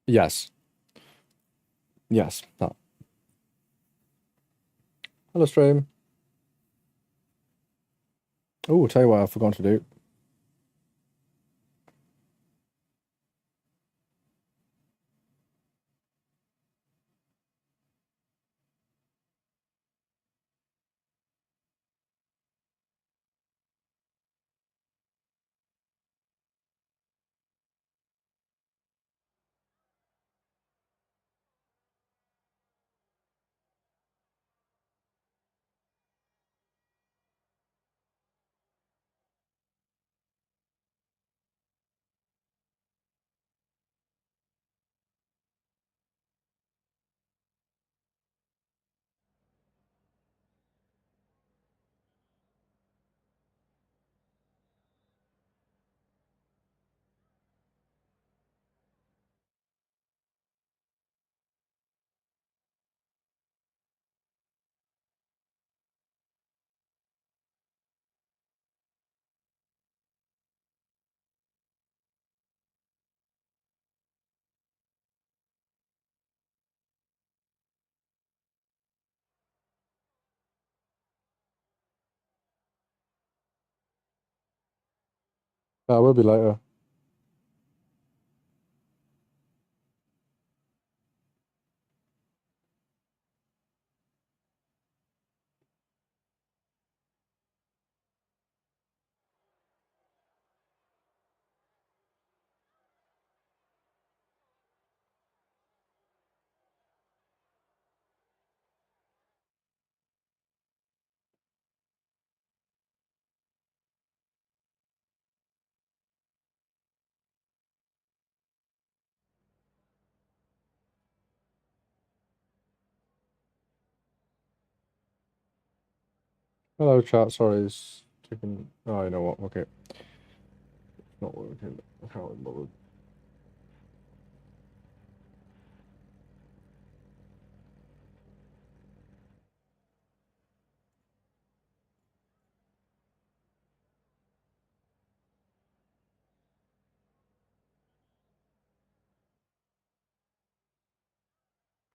Yes. Yes. That. Hello, stream. Oh, I'll tell you what I forgot to do. I will be later. Hello, chat. Sorry, it's taking. Oh, you know what? Okay. It's not working. I can't remember.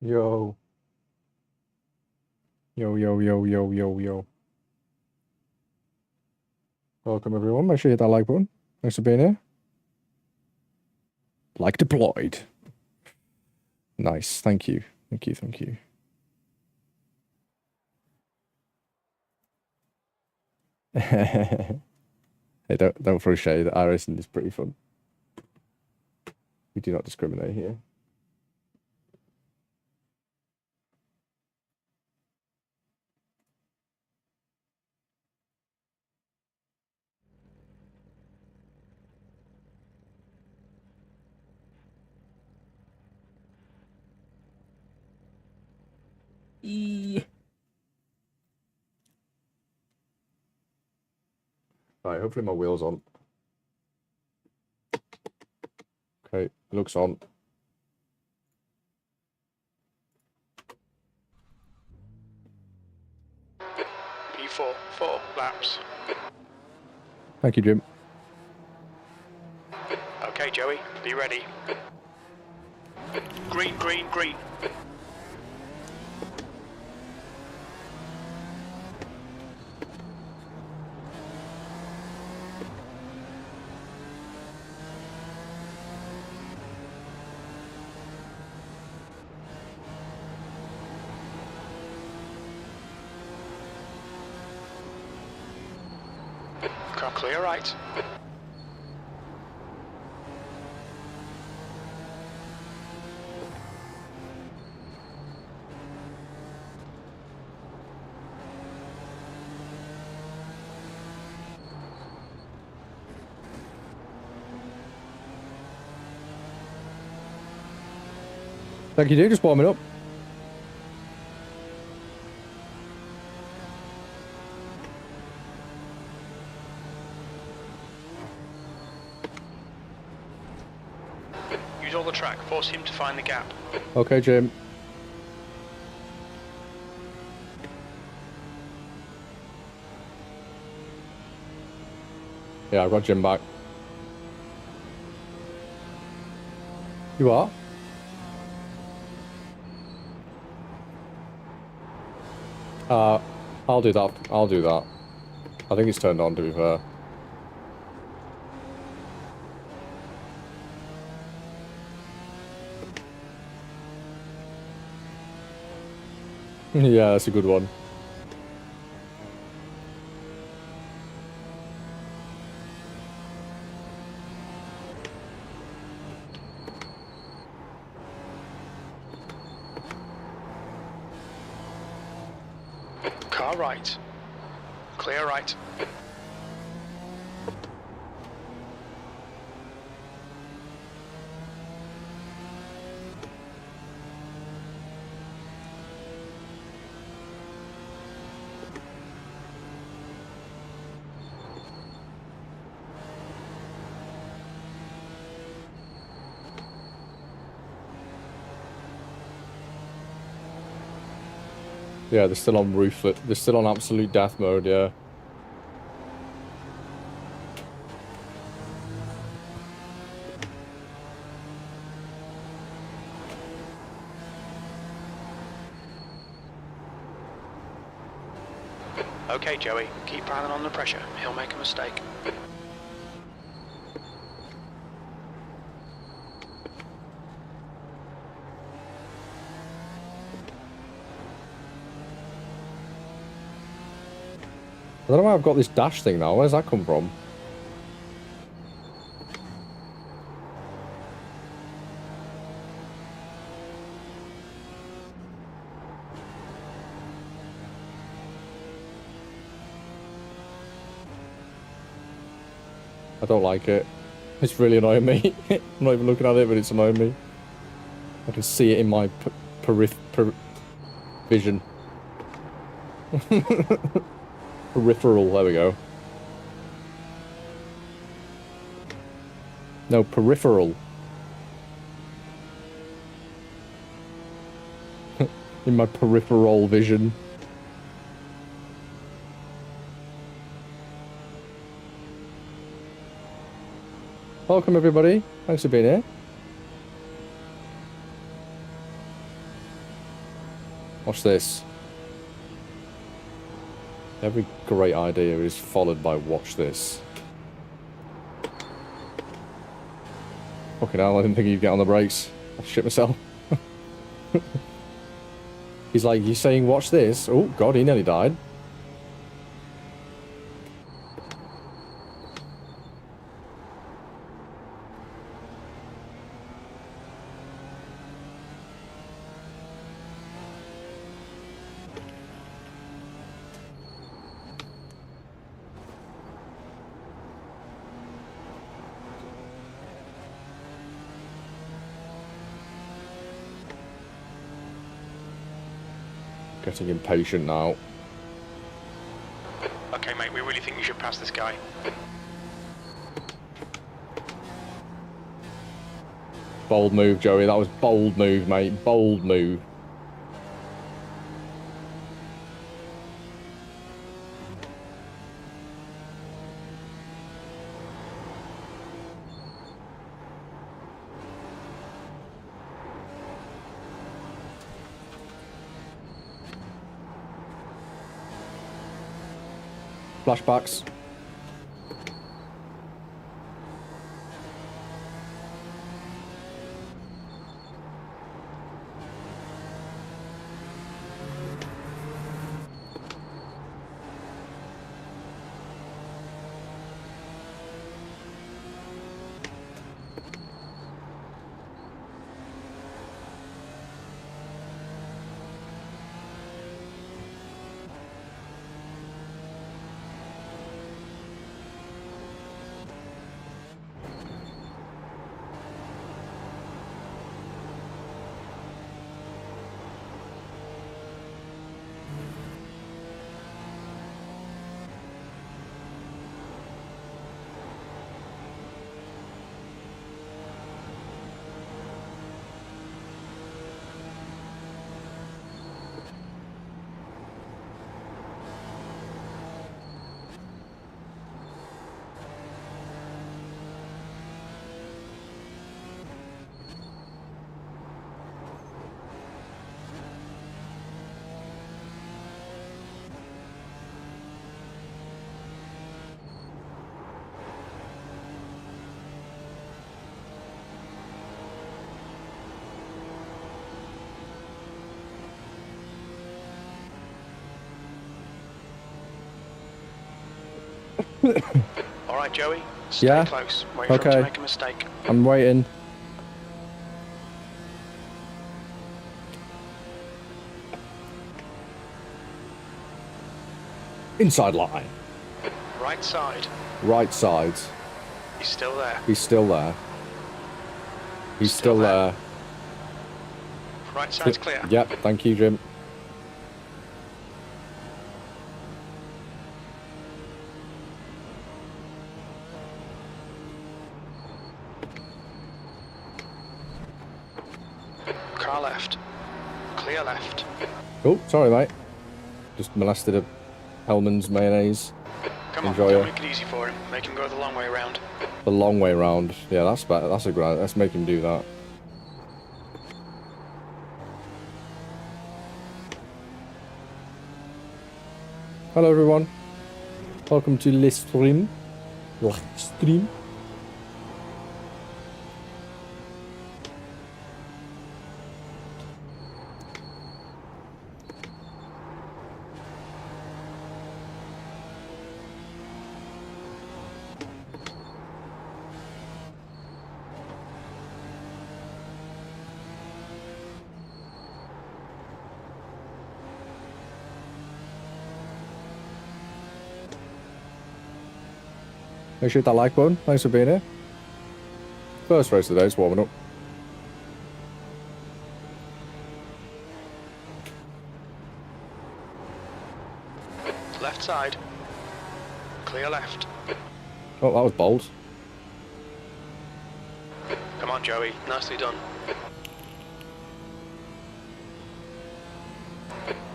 Yo. Yo, yo, yo, yo, yo, yo. Welcome, everyone. Make sure you hit that like button. Thanks for being here. Like deployed. Nice. Thank you. Thank you. Thank you. Hey, don't throw shade. iRacing is pretty fun. We do not discriminate here. Right, hopefully my wheel's on. Okay, looks on. P4, 4 laps. Thank you, Jim. Okay, Joey, be ready. Green, green, green. Car clear right. Thank you, dude. Just warming up. Use all the track, force him to find the gap. Okay, Jim. Yeah, I've got Jim back. You are? I'll do that. I'll do that. I think it's turned on, to be fair. Yeah, that's a good one. Car right. Clear right. Yeah, they're still on rooflet. They're still on absolute death mode, yeah. Okay, Joey, keep piling on the pressure. He'll make a mistake. I don't know why I've got this dash thing now. Where's that come from? I don't like it. It's really annoying me. I'm not even looking at it, but it's annoying me. I can see it in my vision. Peripheral, there we go. No, peripheral. In my peripheral vision. Welcome everybody. Thanks for being here. Watch this. Every great idea is followed by watch this. Fucking hell, I didn't think you'd get on the brakes. I shit myself. He's like, you saying watch this? Oh god, he nearly died. Getting impatient now. Okay, mate, we really think you should pass this guy. Bold move, Joey. That was bold move, mate. Bold move. Flashbacks. All right, Joey. Stay Yeah? close. Wait for him Okay. to make a mistake. I'm waiting. Inside line. Right side. Right sides. He's still there. He's still there. He's still there. Right side's clear. Yep, thank you, Jim. Car left. Clear left. Oh, sorry, mate. Just molested a Hellman's mayonnaise. Come on, Enjoy don't it. make it easy for him. Make him go the long way round. The long way round. Yeah, that's better. That's a grand. Let's make him do that. Hello, everyone. Welcome to Live Stream. Live Stream. Make sure you hit that like button. Thanks for being here. First race of the day, it's warming up. Left side. Clear left. Oh, that was bold. Come on, Joey. Nicely done.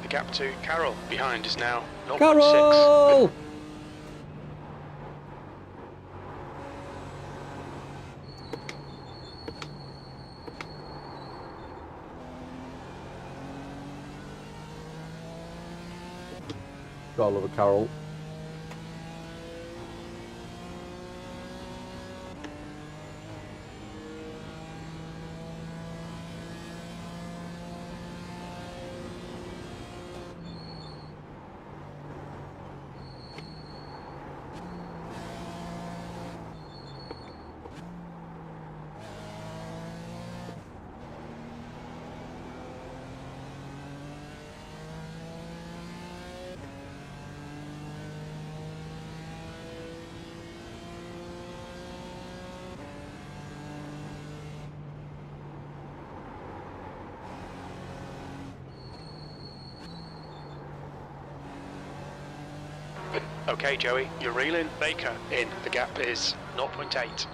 The gap to Carroll behind is now 0.6. Carol! Gotta love a Carol. Okay, Joey, you're reeling. Baker in. The gap is 0.8.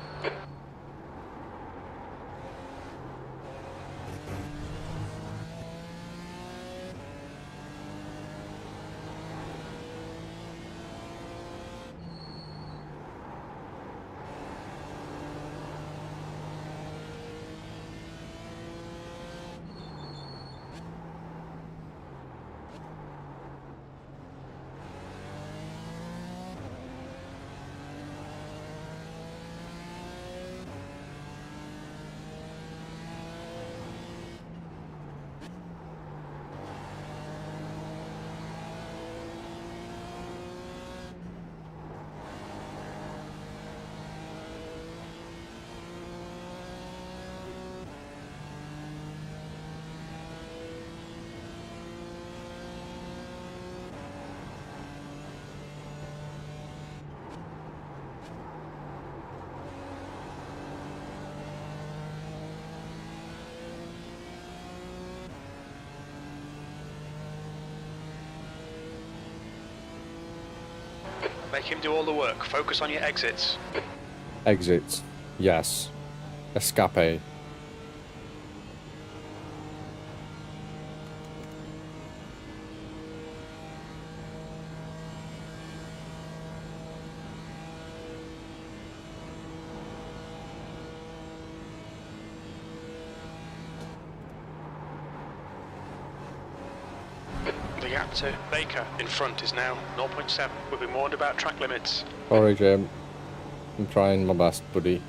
Make him do all the work. Focus on your exits. Exit. Yes. Escape. The gap to Baker in front is now 0.7. We'll be warned about track limits. Sorry, Jim. I'm trying my best, buddy.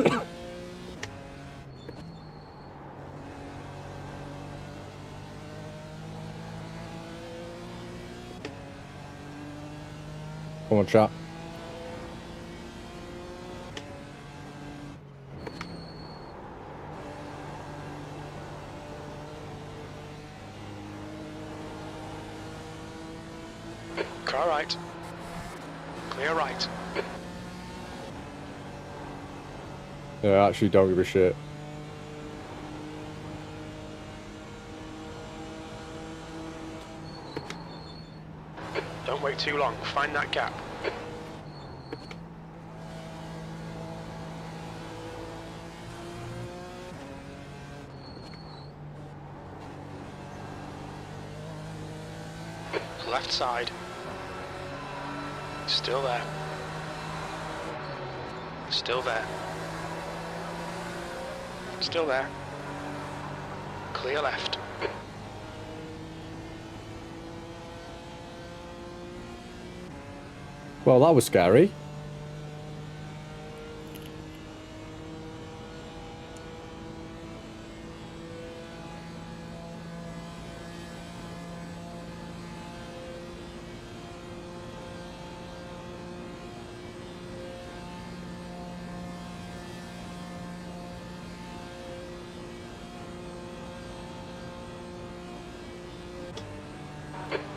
Come on, chat. Car right. Clear right. Yeah, I actually don't give a shit. Don't wait too long. Find that gap. Left side. Still there. Still there. Still there. Clear left. Well, that was scary.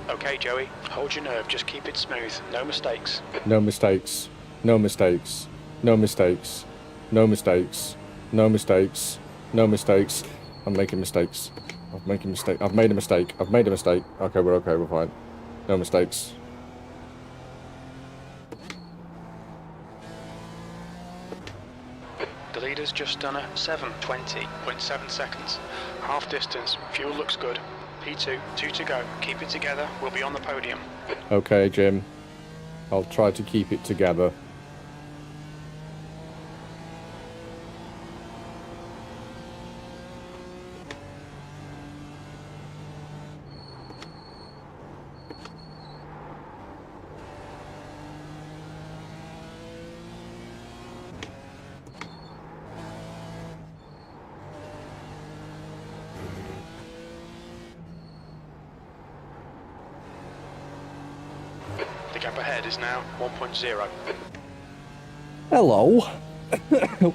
Okay, Joey. Hold your nerve. Just keep it smooth. No mistakes. No mistakes. No mistakes. No mistakes. No mistakes. No mistakes. No mistakes. I'm making mistakes. I'm making mistake. I've made a mistake. I've made a mistake. Okay, we're okay. We're fine. No mistakes. The leader's just done a 7:20.7 seconds. Half distance. Fuel looks good. P2, 2 to go. Keep it together. We'll be on the podium. Okay, Jim. I'll try to keep it together. The gap ahead is now 1.0. Hello.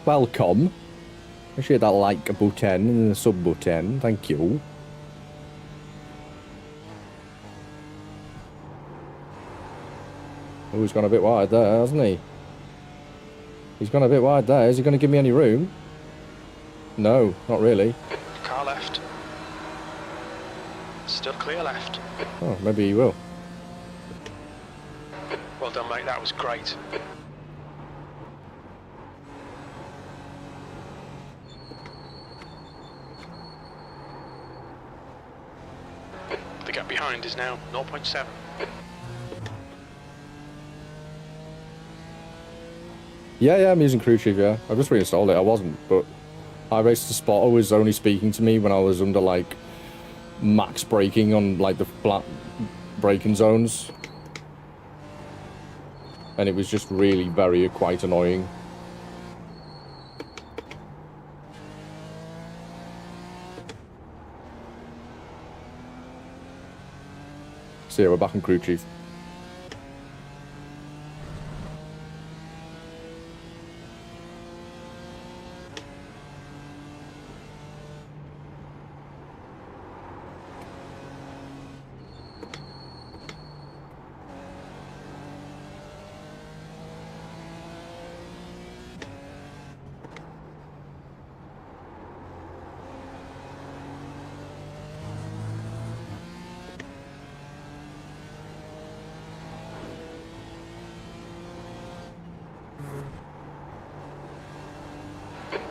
Welcome. I share that like button and the sub button. Thank you. Oh, he's gone a bit wide there, hasn't he? He's gone a bit wide there. Is he going to give me any room? No, not really. Car left. Still clear left. Oh, maybe he will. Well done, mate. That was great. The gap behind is now 0.7. Yeah, I'm using Crew Chief, yeah. I've just reinstalled it. I wasn't, but iRacing Spotter was only speaking to me when I was under, like, max braking on, like, the flat braking zones. And it was just really quite annoying. So yeah, we're back in Crew Chief.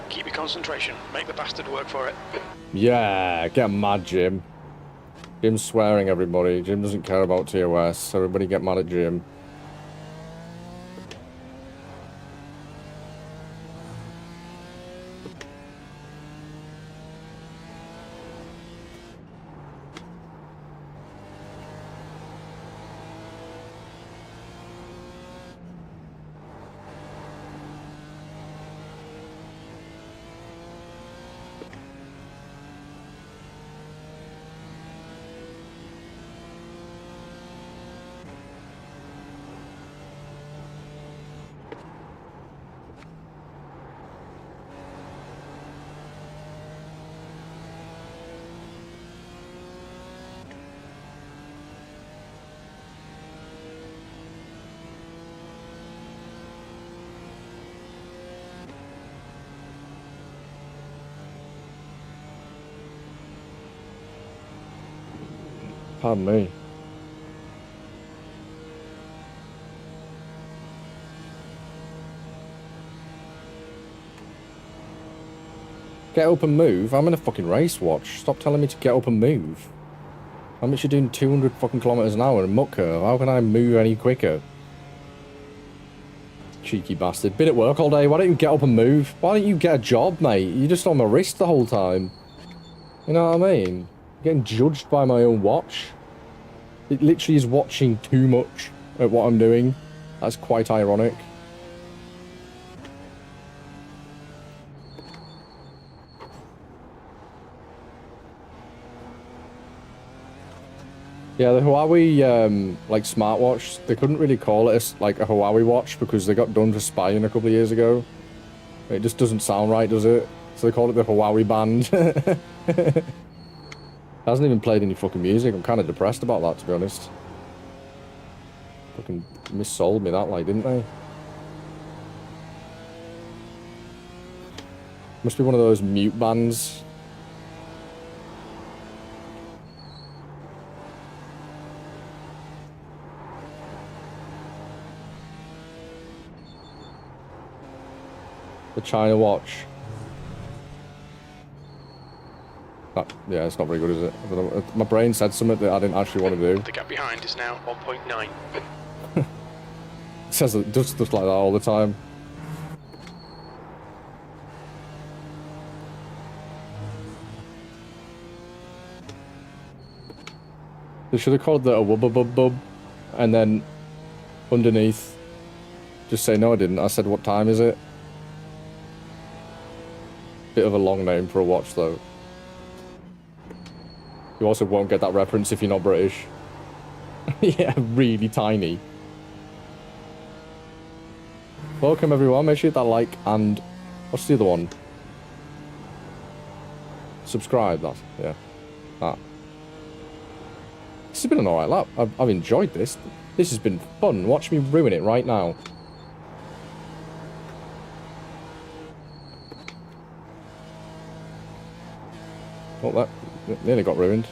Keep your concentration. Make the bastard work for it. Yeah, get mad, Jim. Jim's swearing, everybody. Jim doesn't care about TOS. Everybody get mad at Jim. Pardon me. Get up and move? I'm in a fucking race watch. Stop telling me to get up and move. How much you doing 200 fucking kilometers an hour in muck curve? How can I move any quicker? Cheeky bastard. Been at work all day. Why don't you get up and move? Why don't you get a job, mate? You're just on my wrist the whole time. You know what I mean? Getting judged by my own watch. It literally is watching too much at what I'm doing. That's quite ironic. Yeah, the Huawei, like, smartwatch, they couldn't really call it like a Huawei watch because they got done for spying a couple of years ago. It just doesn't sound right, does it? So they call it the Huawei band. Hasn't even played any fucking music. I'm kind of depressed about that, to be honest. Fucking missold me that, like, didn't they? Must be one of those mute bands. The China watch. Yeah, it's not very good, is it? I don't know. My brain said something that I didn't actually want to do. The gap behind is now 1.9. It says it does stuff like that all the time. They should have called it a wubba-bub-bub, and then underneath, just say, no I didn't. I said, what time is it? Bit of a long name for a watch, though. You also won't get that reference if you're not British. Yeah, really tiny. Welcome, everyone. Make sure you hit that like and... What's the other one? Subscribe, that. Yeah. That. This has been an alright lap. I've enjoyed this. This has been fun. Watch me ruin it right now. Oh, that nearly got ruined.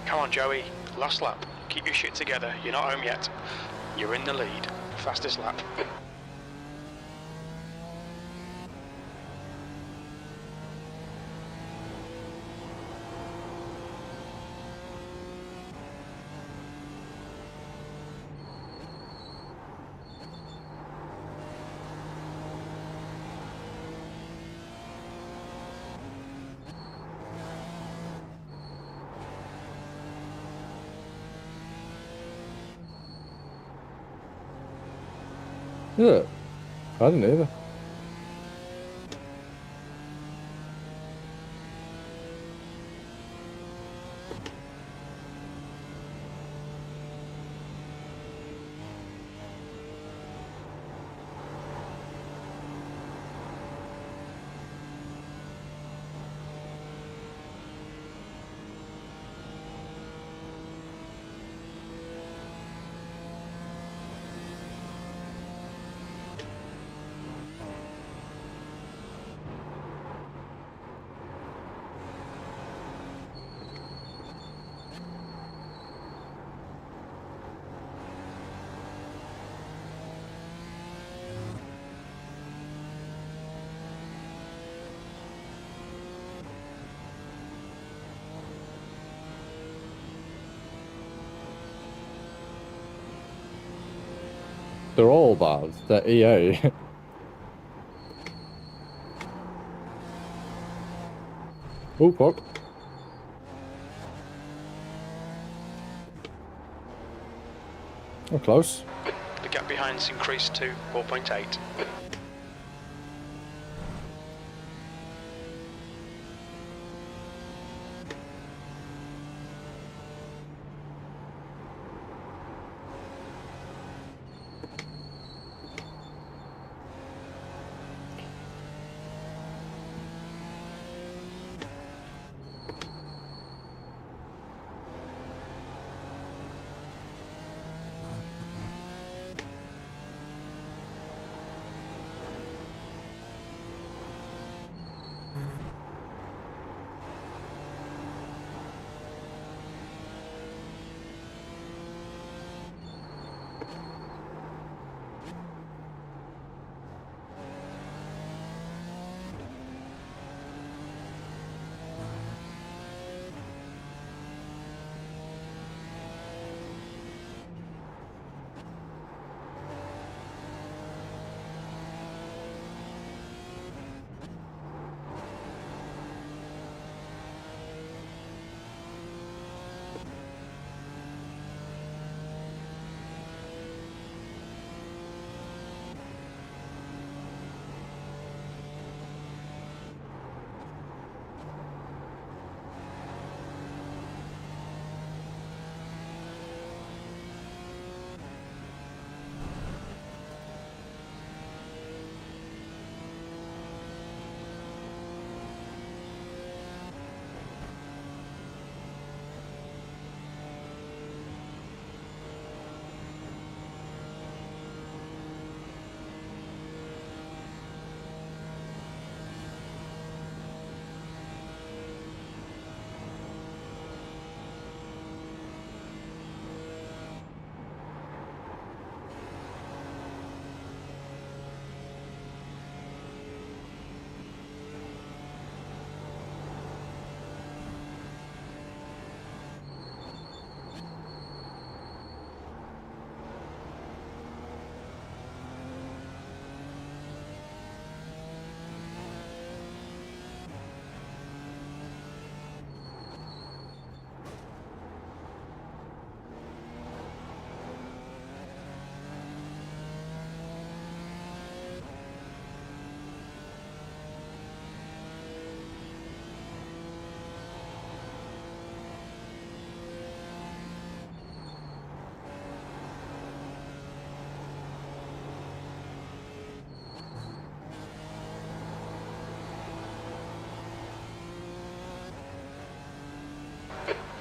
Come on, Joey. Last lap. Keep your shit together. You're not home yet. You're in the lead. Fastest lap. Yeah. I didn't either. They're all bad. They're EA. Oh, fuck. Oh, close. The gap behind's increased to 4.8.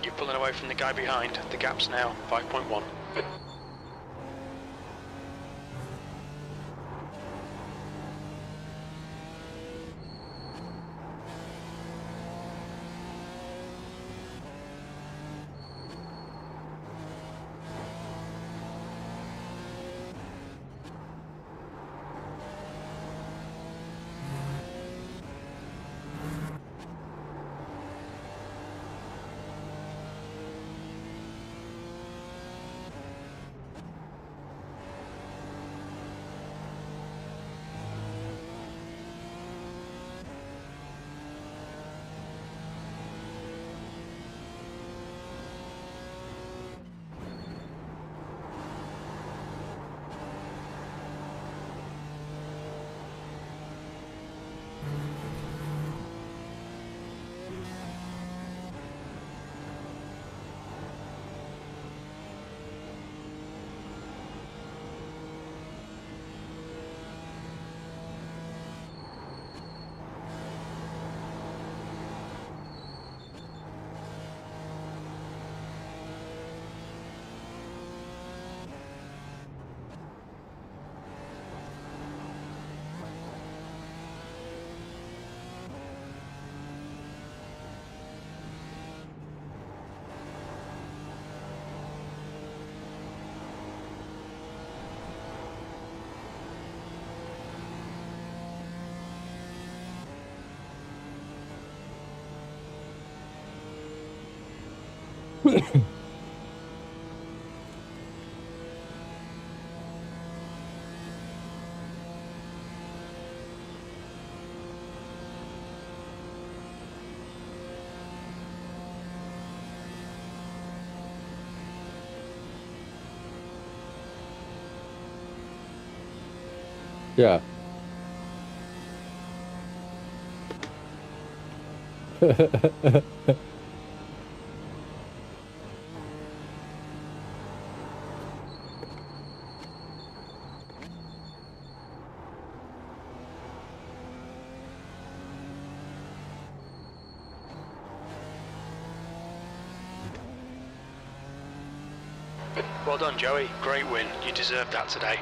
You're pulling away from the guy behind. The gap's now 5.1. Yeah. Well done, Joey. Great win. You deserved that today.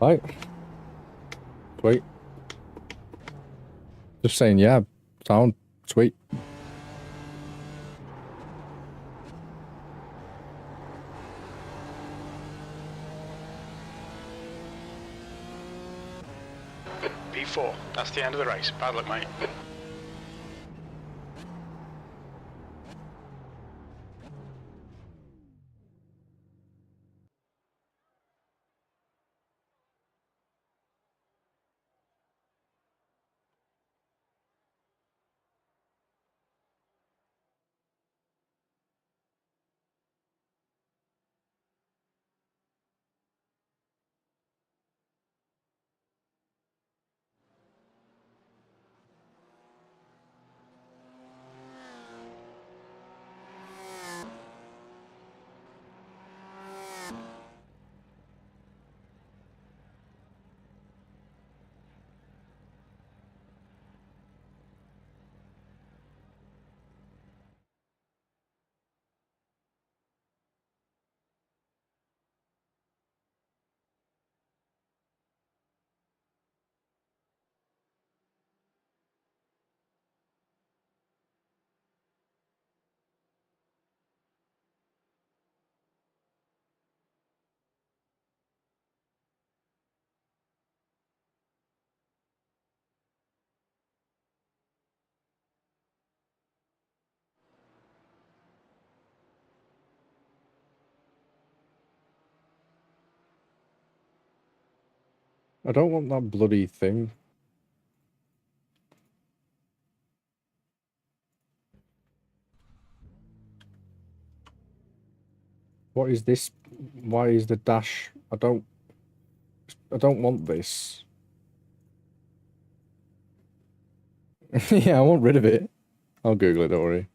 Right. Sweet. Just saying, yeah. Sound sweet. P4. That's the end of the race. Bad luck, mate. I don't want that bloody thing. What is this? Why is the dash? I don't want this. Yeah, I want rid of it. I'll Google it, don't worry.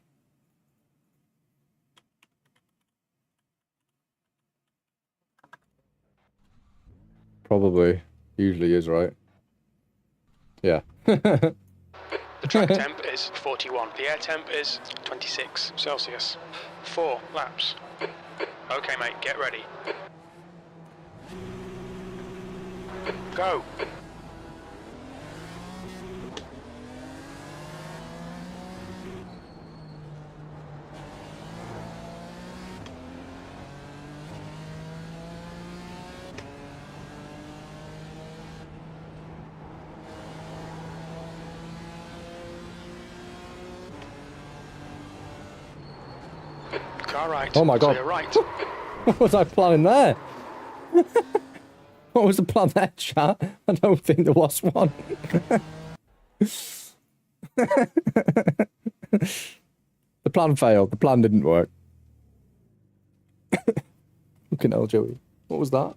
Probably. Usually is, right? Yeah. The track temp is 41. The air temp is 26 Celsius. 4 laps. Okay, mate, get ready. Go! Car right. Oh my God. Clear right. What was I planning there? What was the plan there, chat? I don't think there was one. The plan failed. The plan didn't work. Fucking hell, Joey. What was that?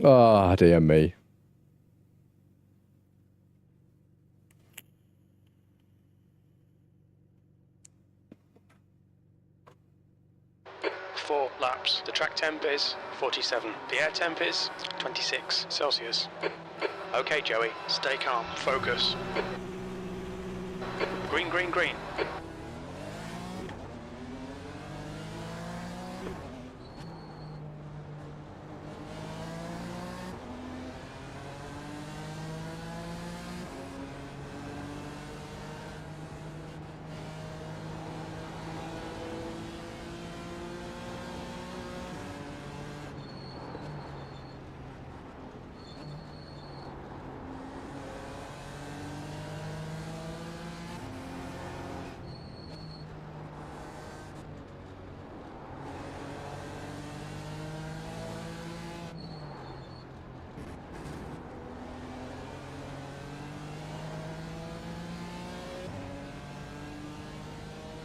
Ah, dear me. Four laps. The track temp is 47. The air temp is 26 Celsius. Okay, Joey, stay calm. Focus. Green, green, green.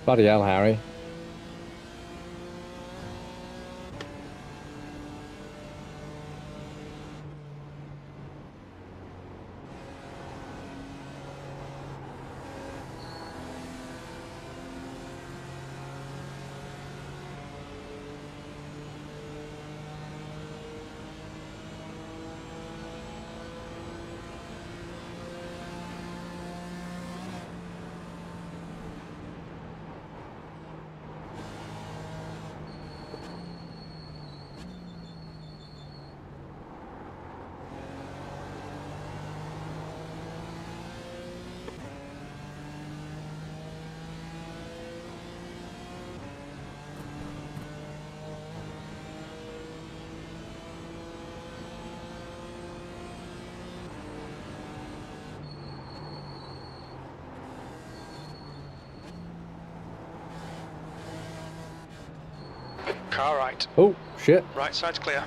Bloody hell, Harry. Car right. Oh, shit. Right side's clear.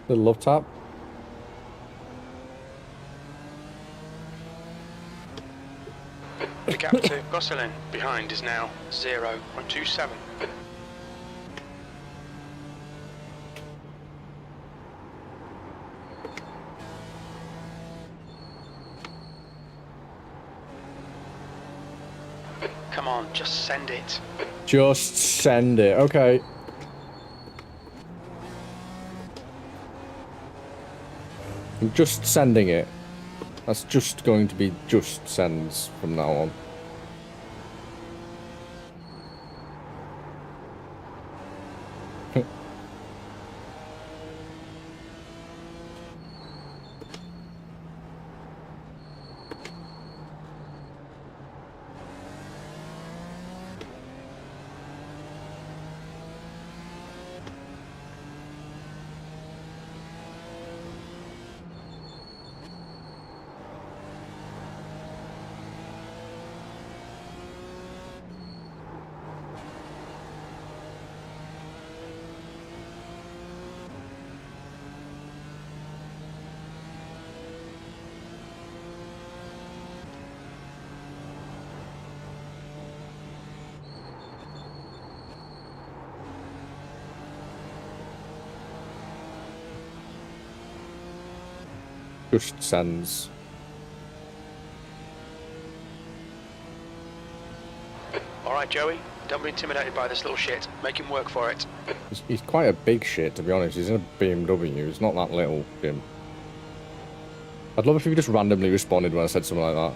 Little love tap. The gap to Gosselin behind is now 0.27. Come on, just send it. Just send it. Okay. I'm just sending it. That's just going to be just sends from now on. Just sends. Alright, Joey, don't be intimidated by this little shit. Make him work for it. He's quite a big shit, to be honest. He's in a BMW. He's not that little, Jim. I'd love if you just randomly responded when I said something like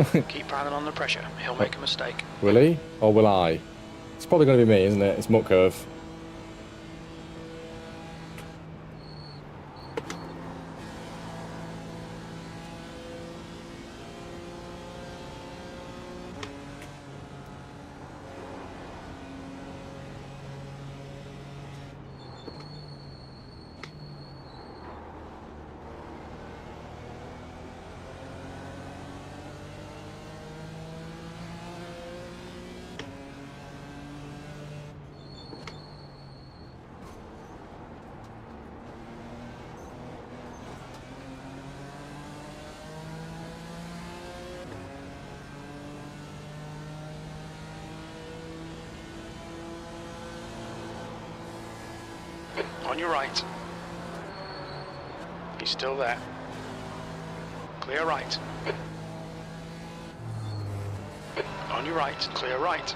that. Keep piling on the pressure. He'll make a mistake. Will he? Or will I? It's probably going to be me, isn't it? It's Mutt Curve. On your right. He's still there. Clear right. On your right, clear right.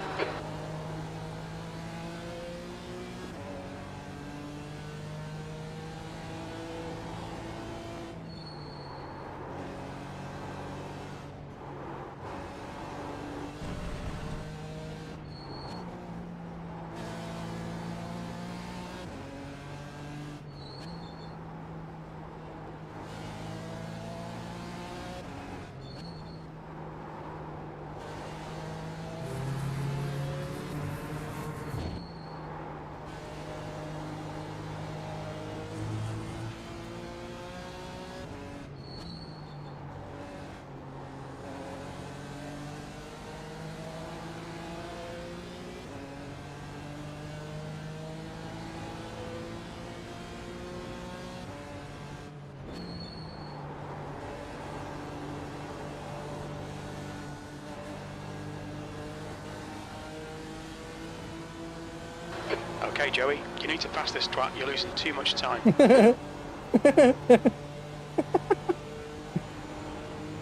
Okay, Joey, you need to pass this twat. You're losing too much time. A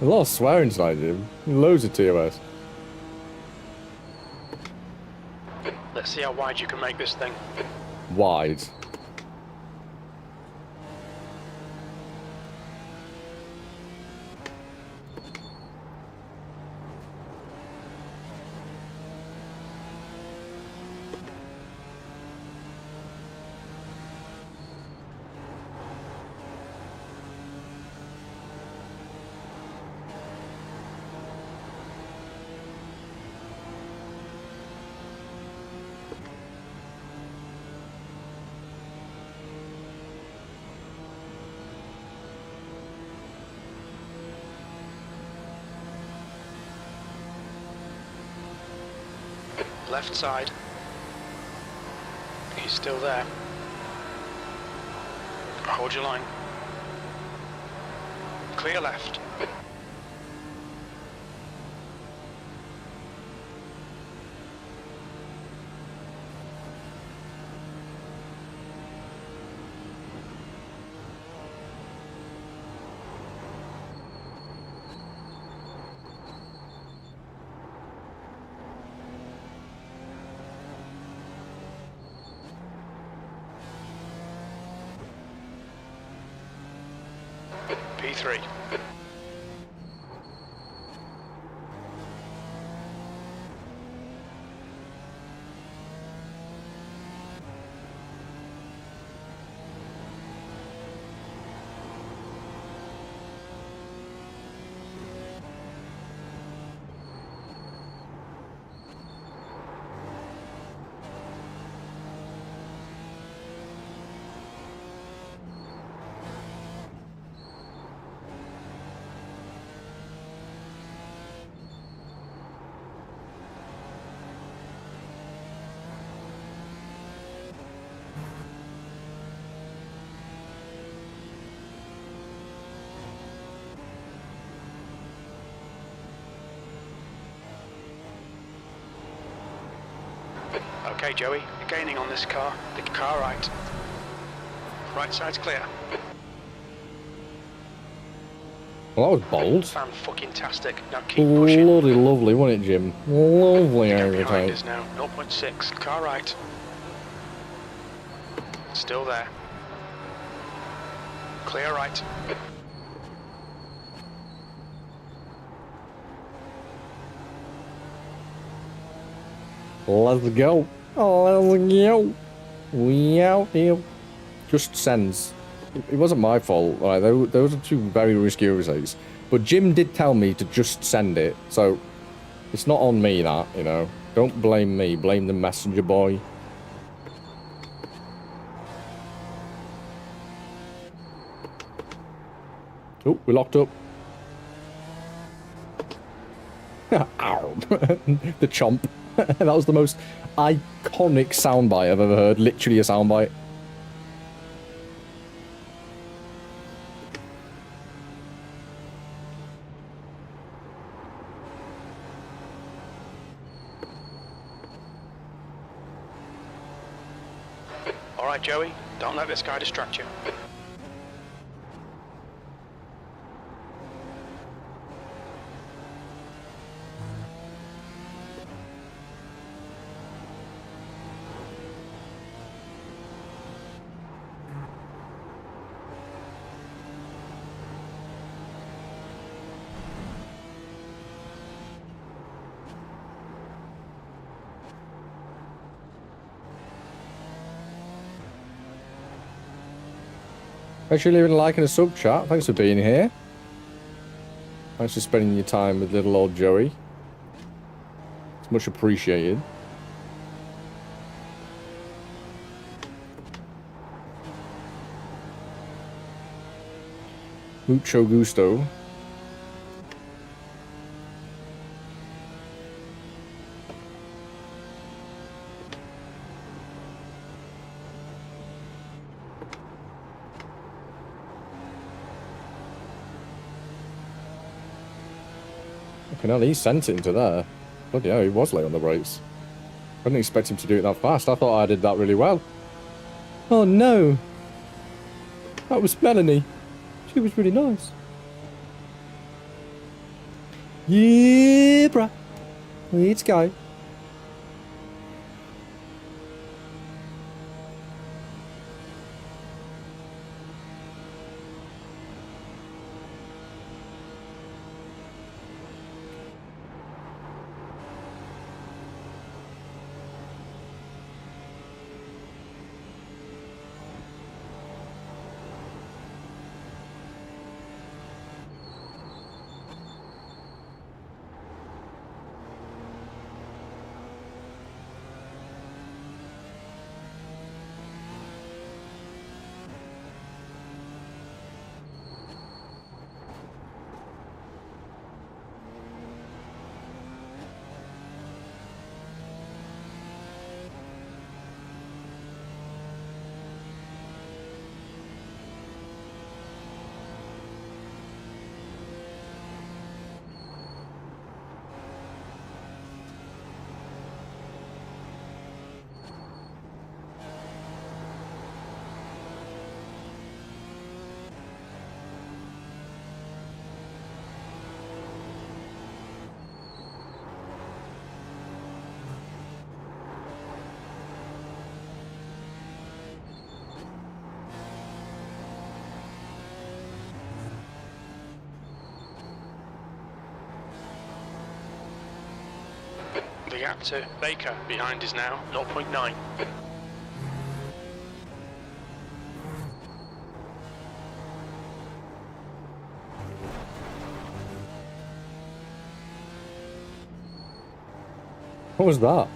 lot of swearing tonight, Jim. Loads of TOS. Let's see how wide you can make this thing. Wide. Left side. He's still there. Hold your line. Clear left. P3. Okay, Joey, you're gaining on this car. The car right. Right side's clear. Well, that was bold. Fan-fucking-tastic. Now keep pushing. Bloody lovely, wasn't it, Jim? Lovely Get behind overtake. us now. 0.6. Car right. Still there. Clear right. Let's go. Let's go. We out here. Just sends. It wasn't my fault. Right, those are two very risky overtakes. But Jim did tell me to just send it. So it's not on me, that, you know. Don't blame me. Blame the messenger boy. Oh, we're locked up. Ow. The chomp. That was the most iconic soundbite I've ever heard. Literally a soundbite. All right, Joey. Don't let this guy distract you. Thanks for leaving a like and a sub, chat. Thanks for being here. Thanks for spending your time with little old Joey. It's much appreciated. Mucho gusto. Okay, now he sent it into there. Bloody hell, he was late on the brakes. I didn't expect him to do it that fast. I thought I did that really well. Oh no. That was Melanie. She was really nice. Yeah, bruh. Let's go. The gap to Baker behind is now 0.9. What was that?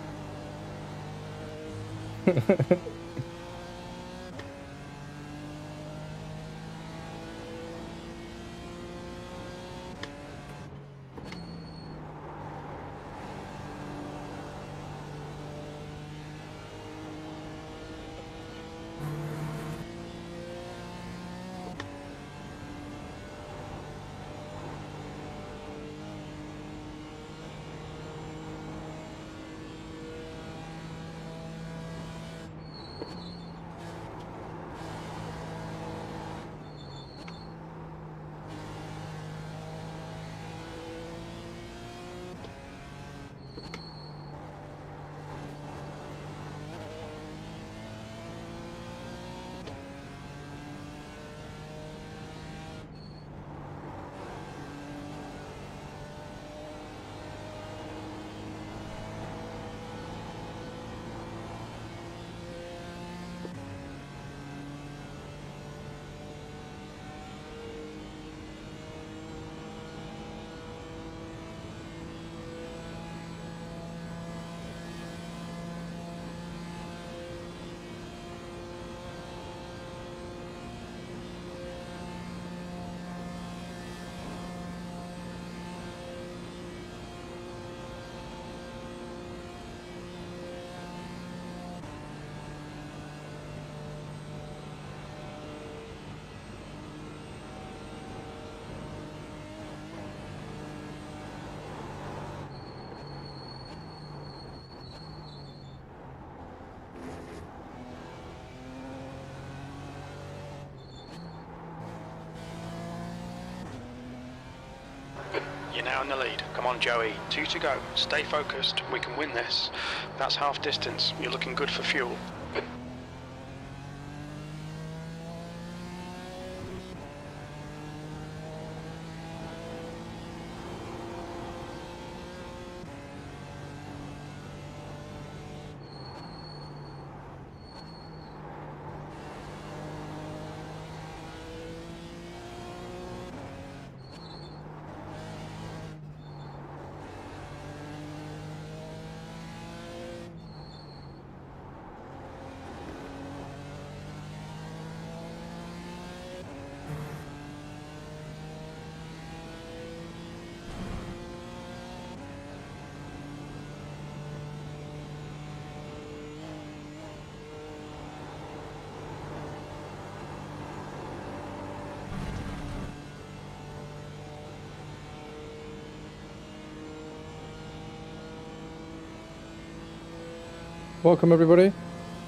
You're now in the lead. Come on, Joey. 2 to go. Stay focused. We can win this. That's half distance. You're looking good for fuel. Welcome everybody.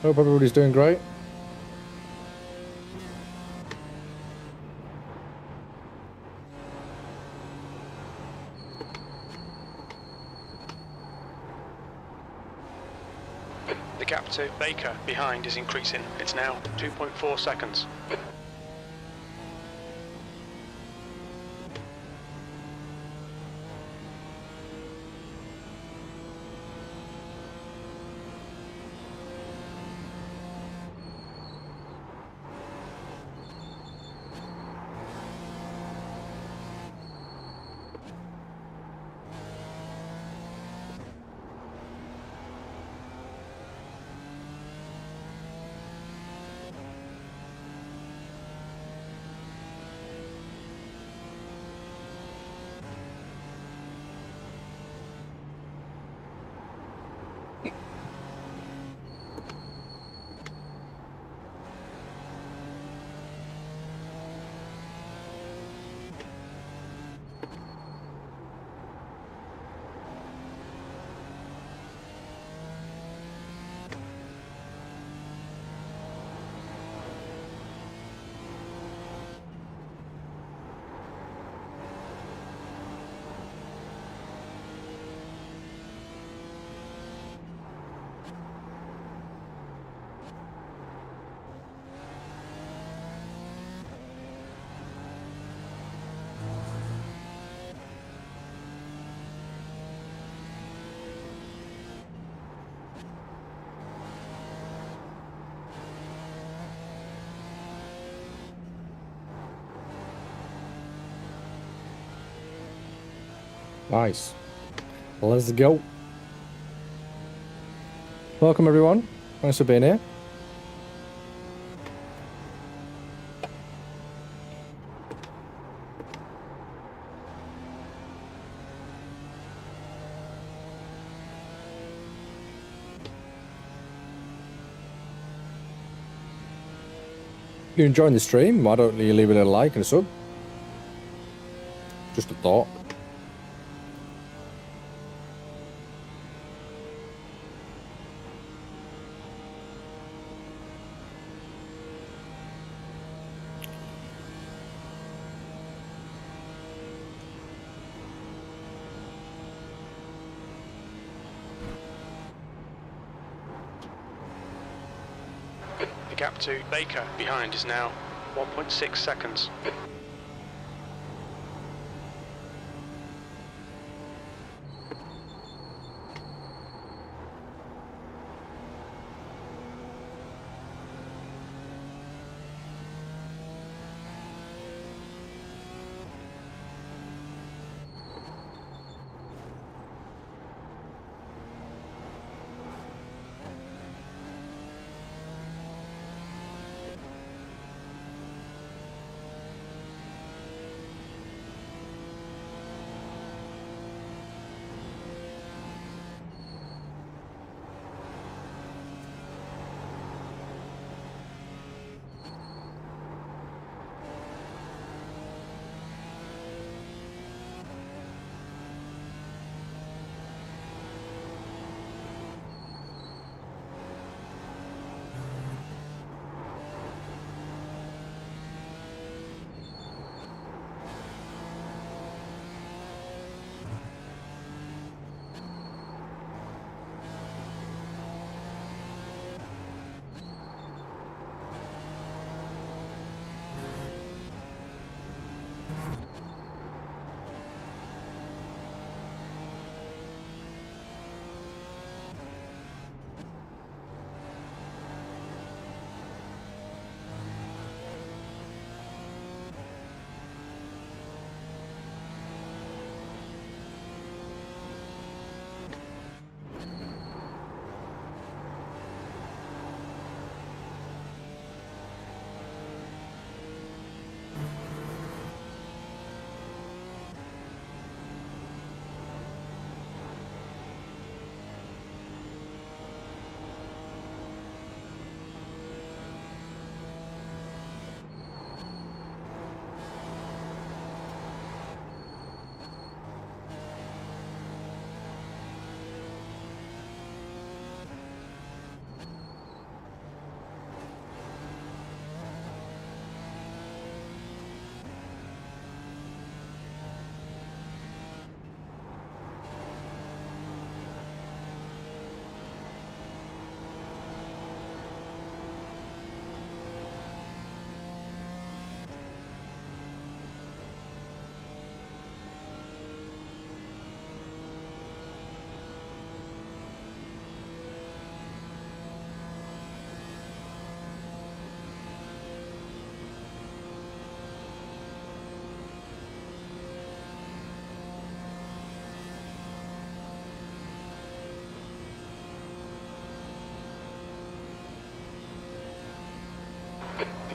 Hope everybody's doing great. The gap to Baker behind is increasing. It's now 2.4 seconds. Nice. Let's go. Welcome everyone. Thanks for being here. If you're enjoying the stream, why don't you leave it a like and a sub? Just a thought. The gap to Baker behind is now 1.6 seconds.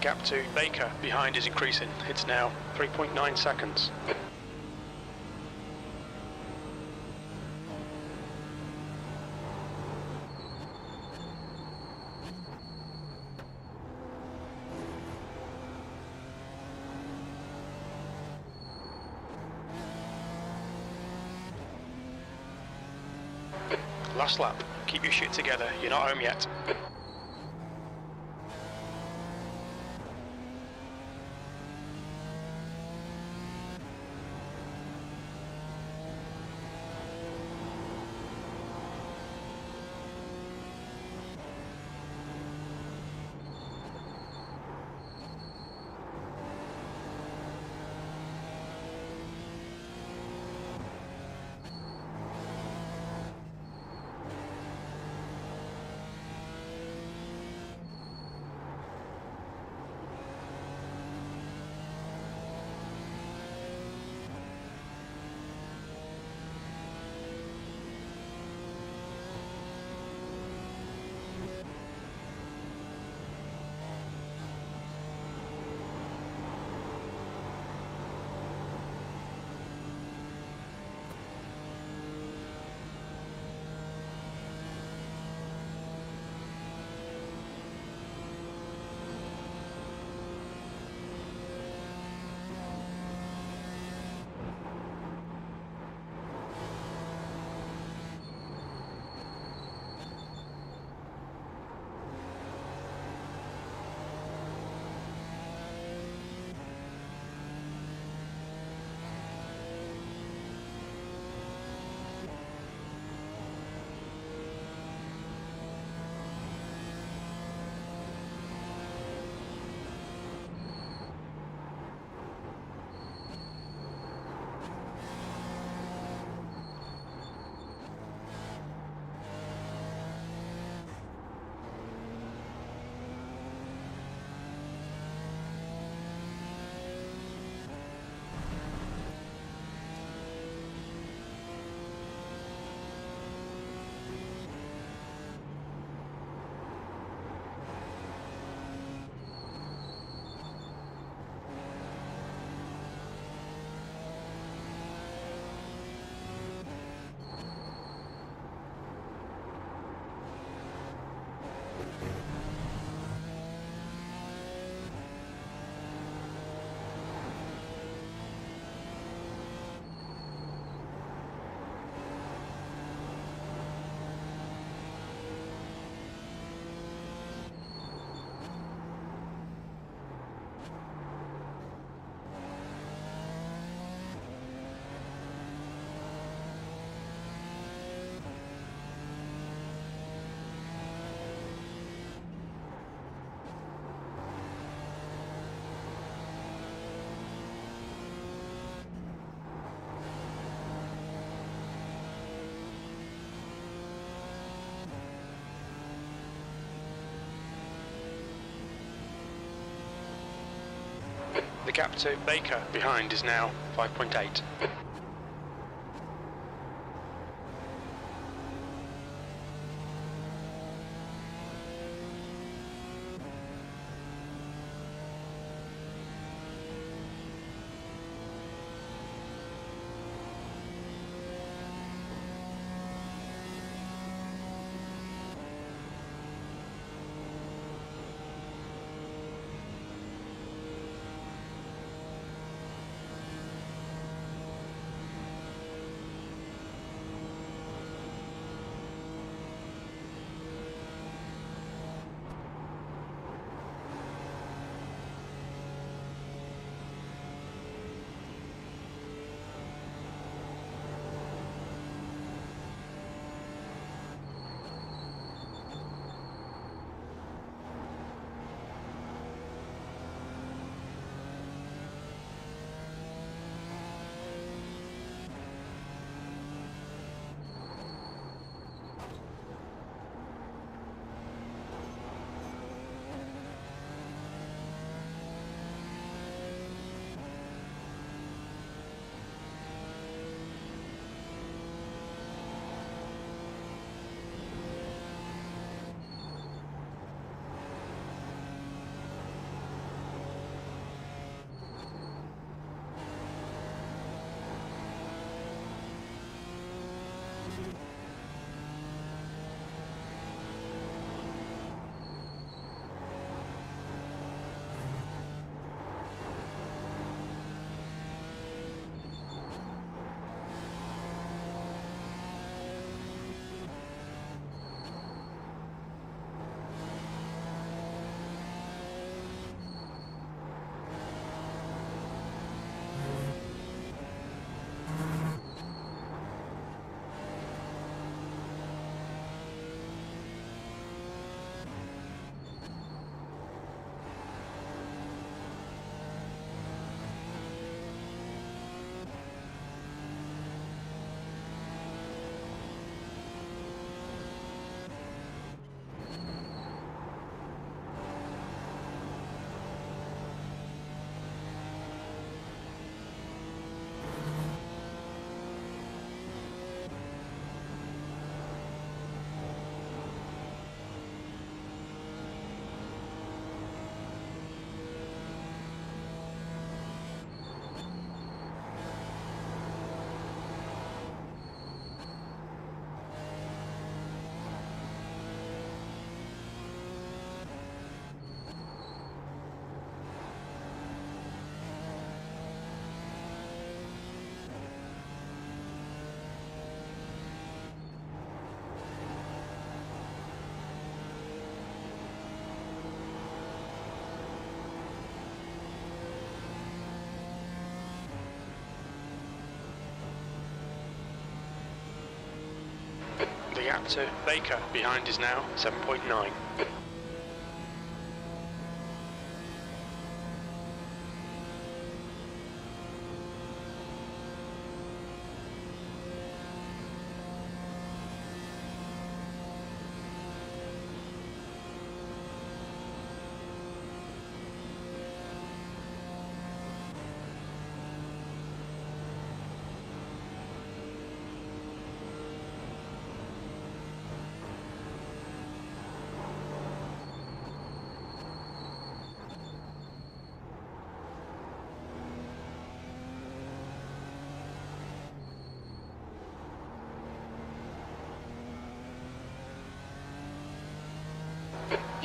gap to Baker behind is increasing. It's now 3.9 seconds. Last lap. Keep your shit together. You're not home yet. The gap to Baker behind is now 5.8. The gap to Baker behind is now 7.9.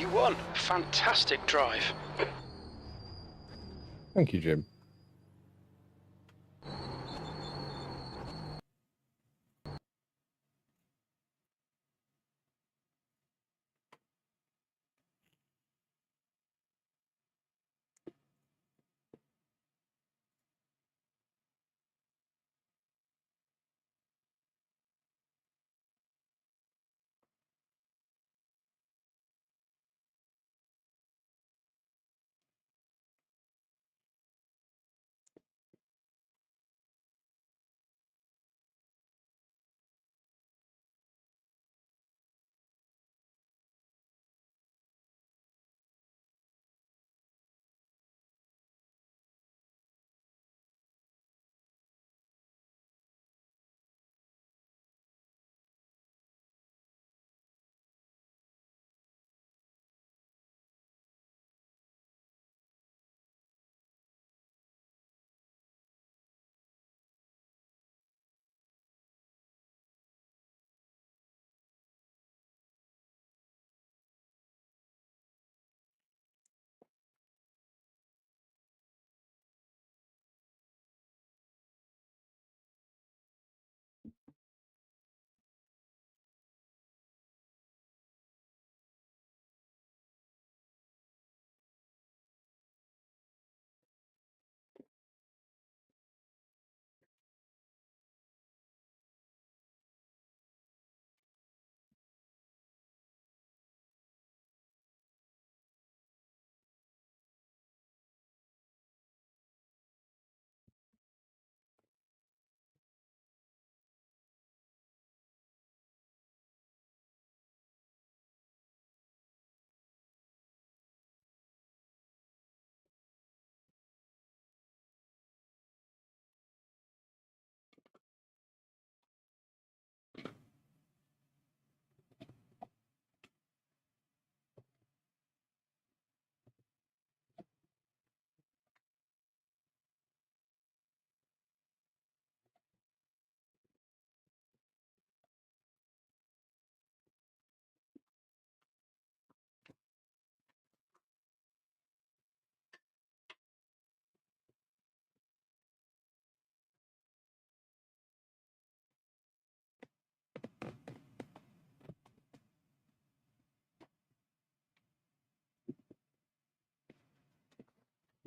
You won! Fantastic drive. Thank you, Jim.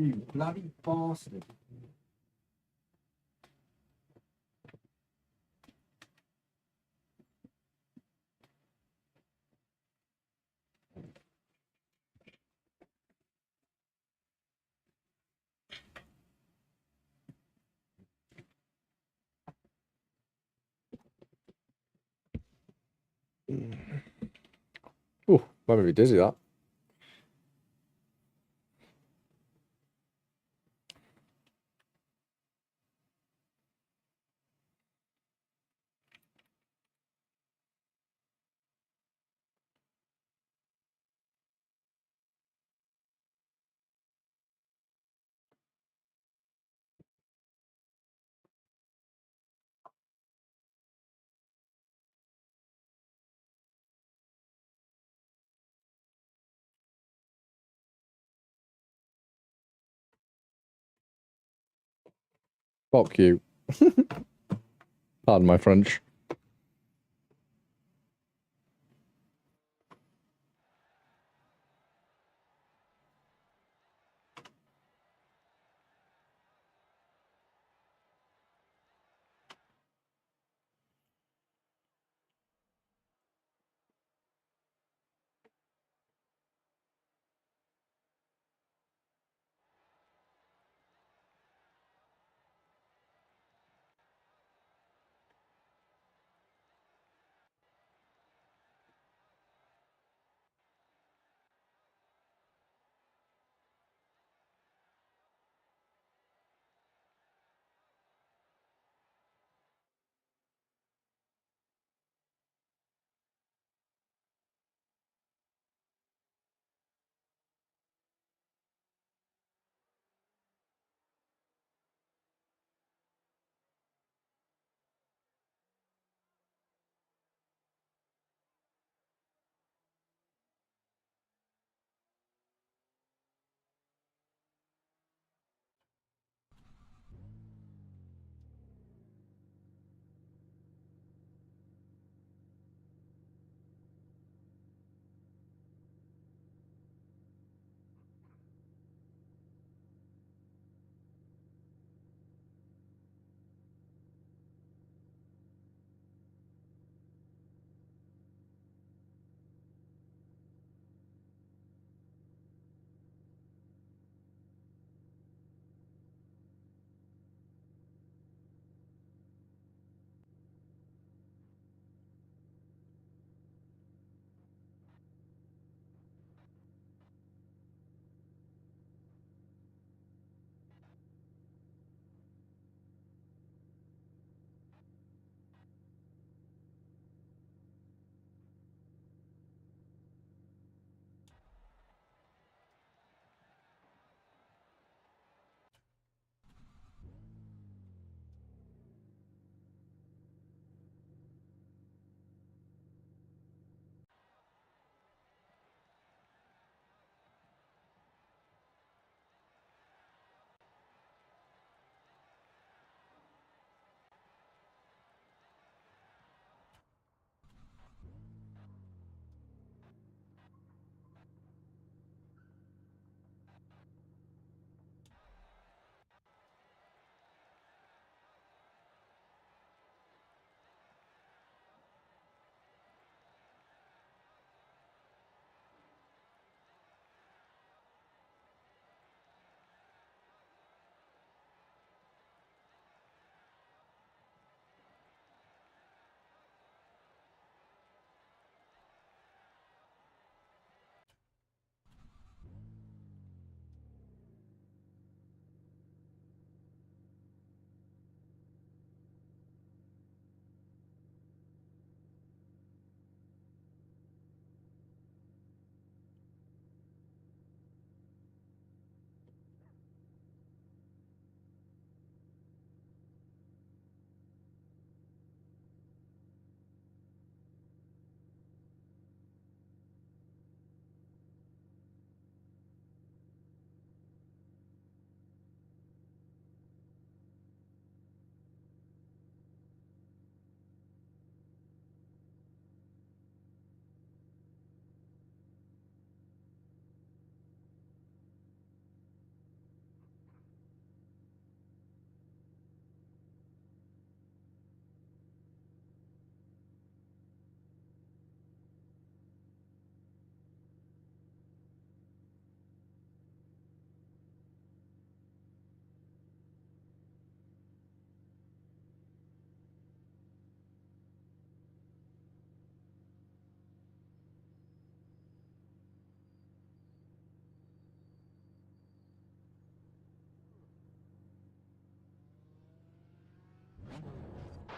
You bloody bastard. Oh, might make me dizzy that. Fuck you. Pardon my French.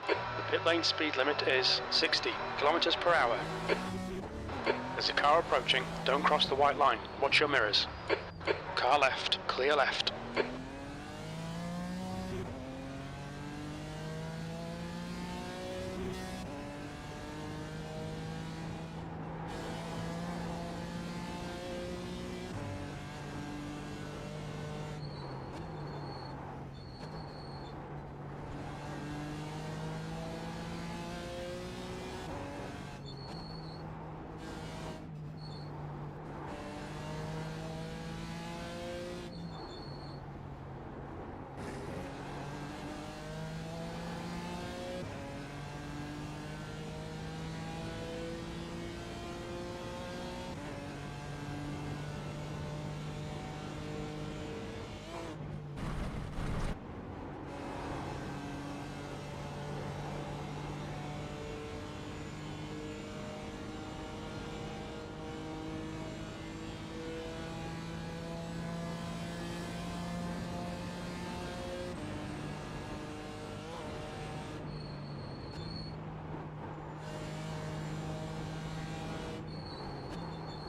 The pit lane speed limit is 60 kilometers per hour. There's a car approaching. Don't cross the white line. Watch your mirrors. Car left. Clear left.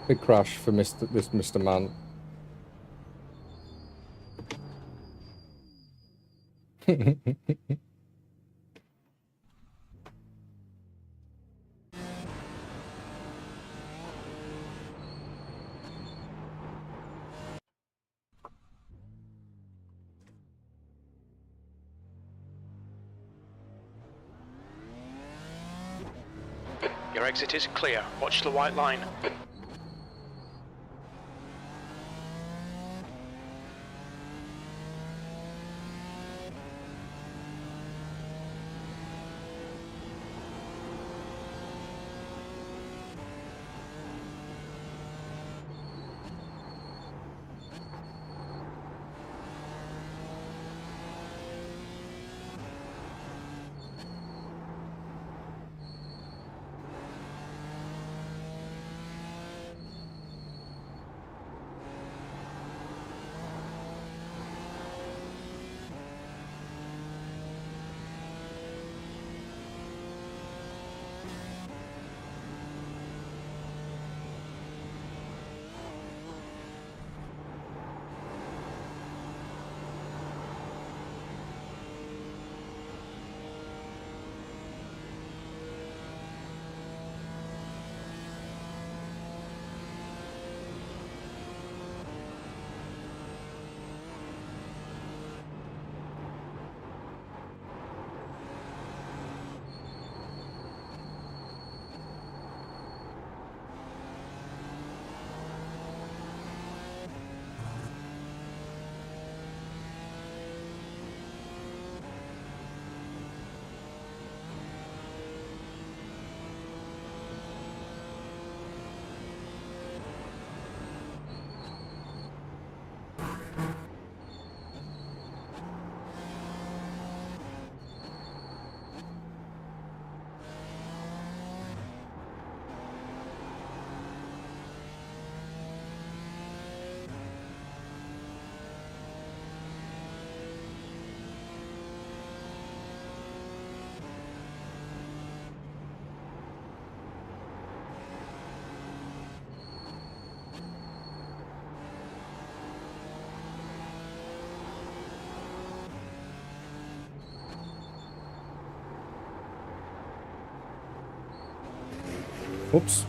Big crash for this Mr. Man. Your exit is clear. Watch the white line. Oops.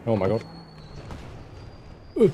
Oh my god. Ugh.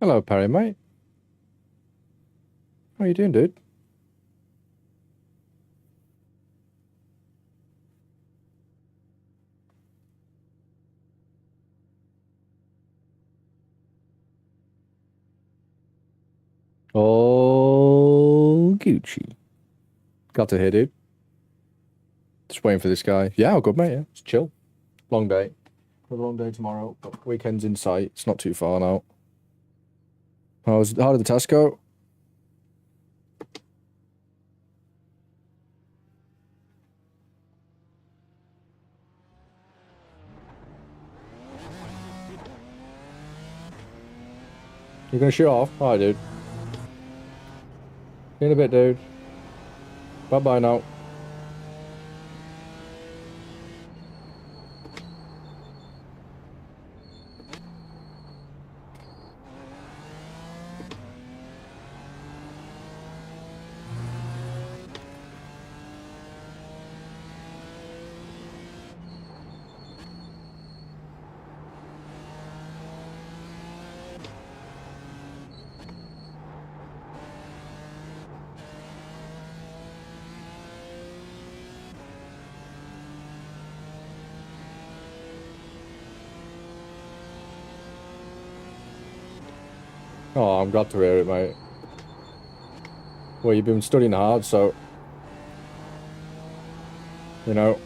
Hello, Perry, mate. How you doing, dude? Oh, Gucci. Got to here, dude. Just waiting for this guy. Yeah, all good, mate. Yeah, it's chill. Long day. A long day tomorrow. But weekend's in sight. It's not too far now. How did the test go? You gonna shoot off? Alright, dude. See you in a bit, dude. Bye-bye now. Oh, I'm glad to hear it, mate. Well, you've been studying hard, so... You know...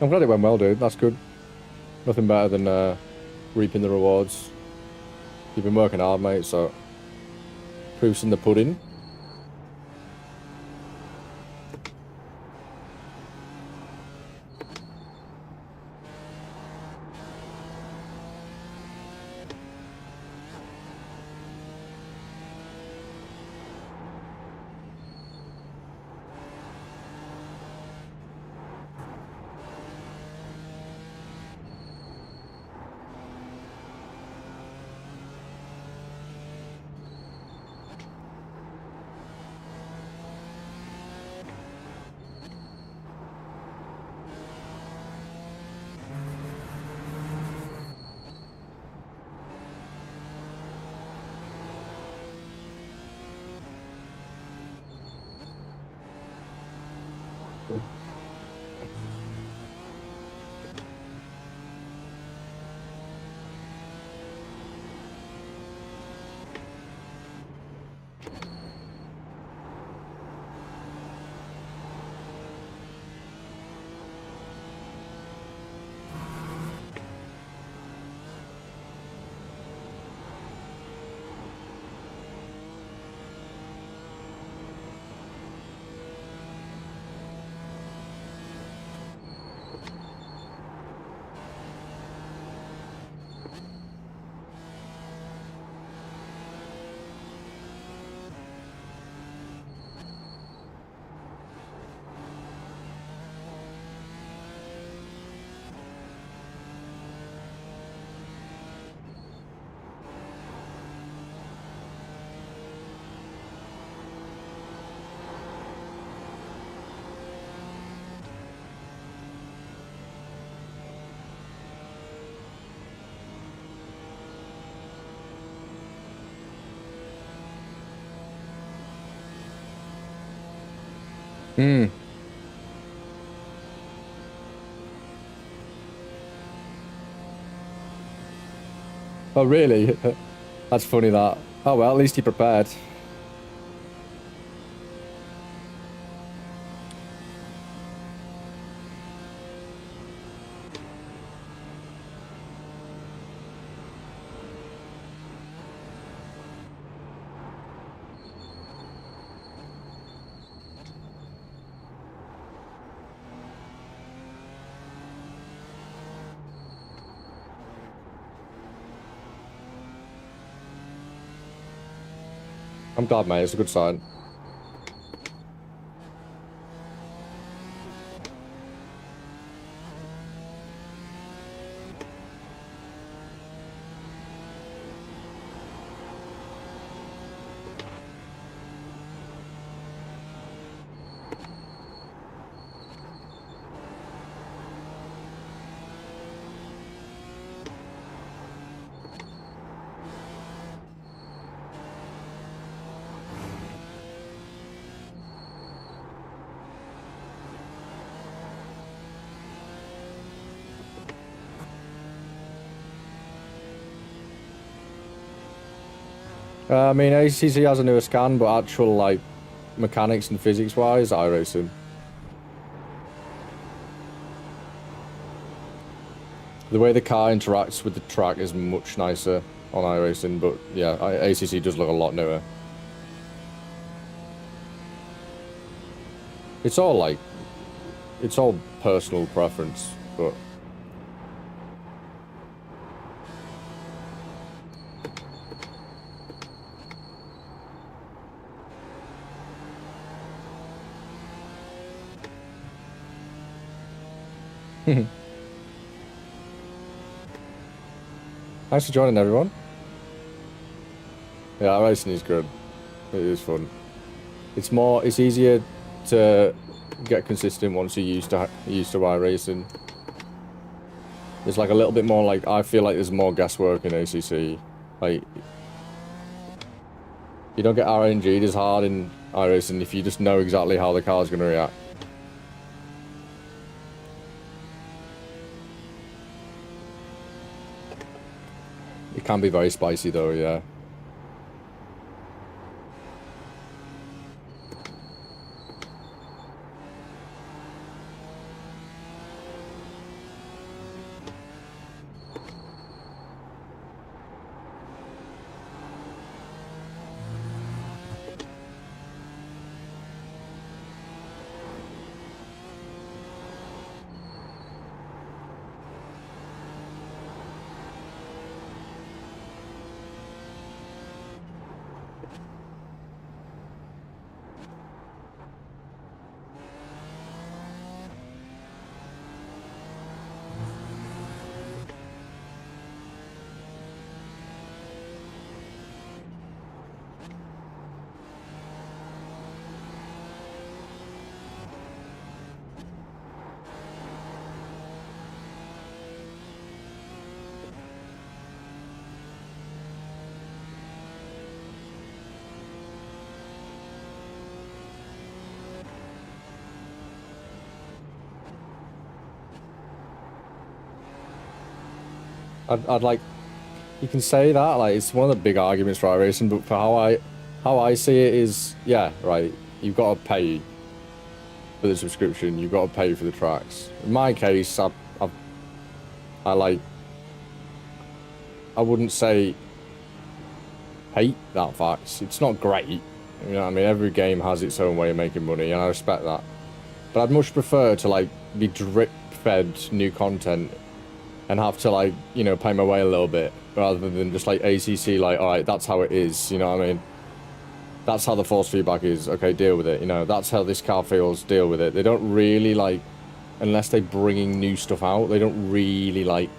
I'm glad it went well, dude. That's good. Nothing better than reaping the rewards. You've been working hard, mate, so... Proof's in the pudding. Oh, really? That's funny, that. Oh, well, at least he prepared. I'm glad, mate. It's a good sign. I mean, ACC has a newer scan, but actual, like, mechanics and physics-wise, iRacing. The way the car interacts with the track is much nicer on iRacing, but yeah, ACC does look a lot newer. It's all, like, it's all personal preference, but... Thanks for joining, everyone. Yeah, racing is good. It is fun. It's easier to get consistent once you're used to iRacing. There's like a little bit more, like, I feel like there's more guesswork in ACC. Like, you don't get RNG'd as hard in iRacing if you just know exactly how the car's going to react. It can be very spicy though, yeah. I'd like, you can say that, like, it's one of the big arguments for iRacing, but for how I see it is, yeah, right, you've got to pay for the subscription, you've got to pay for the tracks. In my case, I wouldn't say hate that fact. It's not great, you know what I mean? Every game has its own way of making money, and I respect that. But I'd much prefer to, like, be drip-fed new content and have to, like, you know, pay my way a little bit, rather than just, like, ACC, like, alright, that's how it is, you know what I mean? That's how the force feedback is, okay, deal with it, you know, that's how this car feels, deal with it. They don't really, like, unless they're bringing new stuff out, they don't really, like,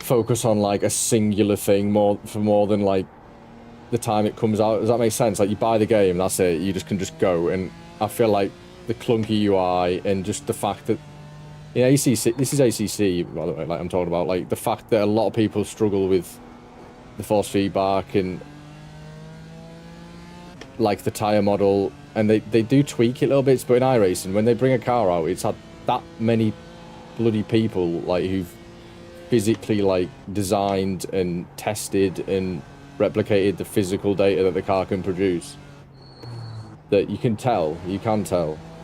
focus on, like, a singular thing for more than, like, the time it comes out. Does that make sense? Like, you buy the game, that's it, you just can just go, and I feel like the clunky UI and just the fact that in ACC, this is ACC, by the way, like I'm talking about, like the fact that a lot of people struggle with the force feedback and like the tyre model, and they do tweak it a little bit, but in iRacing, when they bring a car out, it's had that many bloody people like who've physically like designed and tested and replicated the physical data that the car can produce, that you can tell.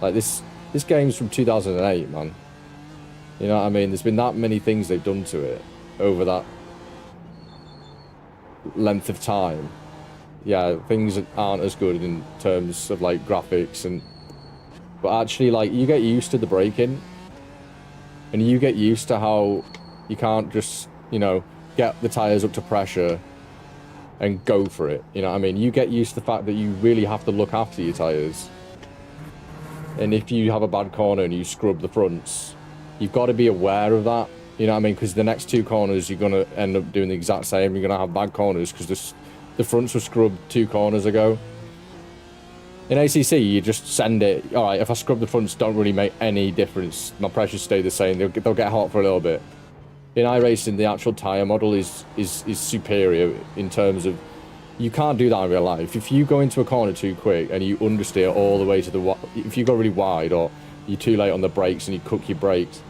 Like this game's from 2008, man. You know what I mean? There's been that many things they've done to it over that length of time. Yeah, things aren't as good in terms of like graphics, but actually like you get used to the braking, and you get used to how you can't just, you know, get the tires up to pressure and go for it. You know what I mean? You get used to the fact that you really have to look after your tires, and if you have a bad corner and you scrub the fronts, you've got to be aware of that. You know what I mean? Because the next two corners you're going to end up doing the exact same. You're going to have bad corners because the fronts were scrubbed 2 corners ago. In ACC, you just send it. All right, if I scrub the fronts, don't really make any difference. My pressures stay the same. They'll get hot for a little bit. In iRacing, the actual tyre model is superior in terms of you can't do that in real life. If you go into a corner too quick and you understeer all the way to the... If you go really wide or you're too late on the brakes and you cook your brakes.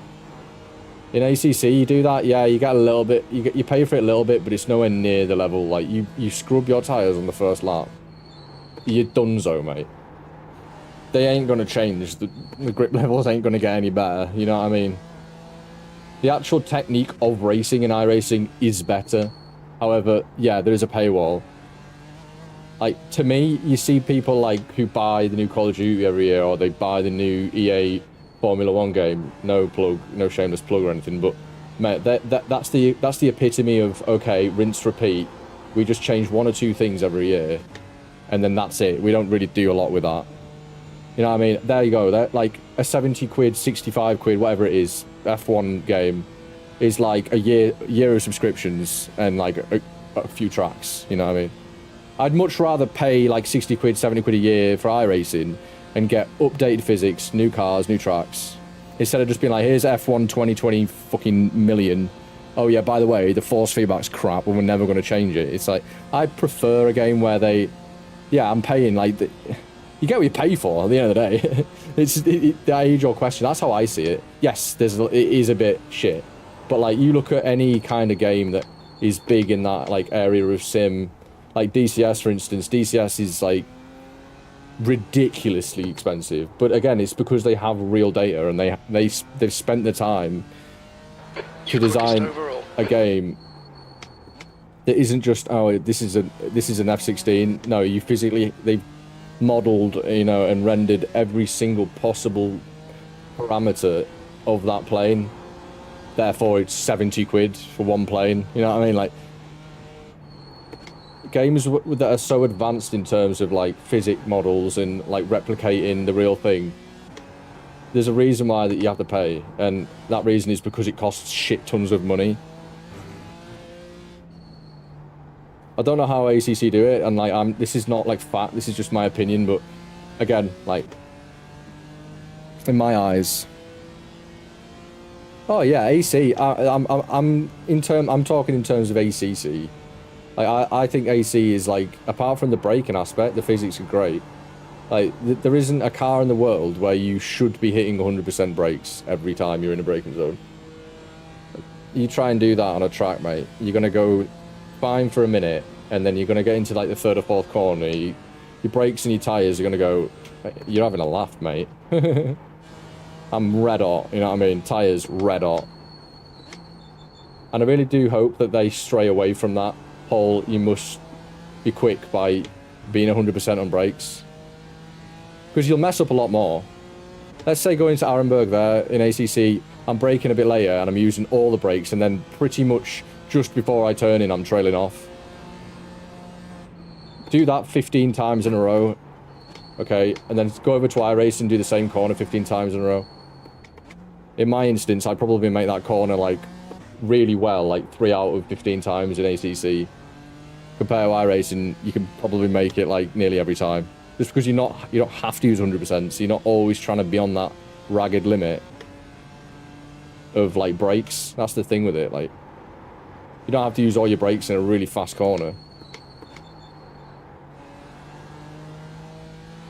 In ACC, you do that, yeah, you get a little bit... You pay for it a little bit, but it's nowhere near the level. Like, you scrub your tyres on the first lap. You're donezo, mate. They ain't going to change. The grip levels ain't going to get any better. You know what I mean? The actual technique of racing in iRacing is better. However, yeah, there is a paywall. Like, to me, you see people like who buy the new Call of Duty every year, or they buy the new EA Formula 1 game. No shameless plug or anything, but mate, that's the epitome of, okay, rinse, repeat. We just change 1 or 2 things every year, and then that's it. We don't really do a lot with that. You know what I mean? There you go. That, like, a 70 quid, 65 quid, whatever it is, F1 game is like a year of subscriptions and like a few tracks. You know what I mean? I'd much rather pay like 60 quid, 70 quid a year for iRacing and get updated physics, new cars, new tracks, instead of just being like, here's F1 2020 fucking million. Oh yeah, by the way, the force feedback's crap and we're never going to change it. It's like, I prefer a game where I'm paying like... You get what you pay for at the end of the day. I age your question. That's how I see it. Yes, it is a bit shit. But like, you look at any kind of game that is big in that like area of sim, like DCS, for instance. DCS is like ridiculously expensive. But again, it's because they have real data and they've spent the time to design a game that isn't just, oh, this is an F16. No, they've modeled, you know, and rendered every single possible parameter of that plane. Therefore, it's 70 quid for one plane. You know what I mean? Like, games that are so advanced in terms of like physics models and like replicating the real thing, there's a reason why that you have to pay, and that reason is because it costs shit tons of money. I don't know how ACC do it, and like this is not like fact, this is just my opinion, but again, like, in my eyes, oh yeah, AC. I'm talking in terms of ACC. Like I think AC is like, apart from the braking aspect, the physics are great. Like there isn't a car in the world where you should be hitting 100% brakes every time you're in a braking zone. You try and do that on a track, mate, you're gonna go fine for a minute, and then you're going to get into like the 3rd or 4th corner, your brakes and your tyres are going to go, you're having a laugh, mate. I'm red hot, you know what I mean? Tyres red hot. And I really do hope that they stray away from that whole, you must be quick by being 100% on brakes. Because you'll mess up a lot more. Let's say going to Arenberg there in ACC, I'm braking a bit later and I'm using all the brakes, and then pretty much just before I turn in, I'm trailing off. Do that 15 times in a row, okay, and then go over to iRacing and do the same corner 15 times in a row. In my instance, I'd probably make that corner like really well, like 3 out of 15 times in ACC. Compare to iRacing, you can probably make it like nearly every time, just because you don't have to use 100%, so you're not always trying to be on that ragged limit of like brakes. That's the thing with it, like, you don't have to use all your brakes in a really fast corner.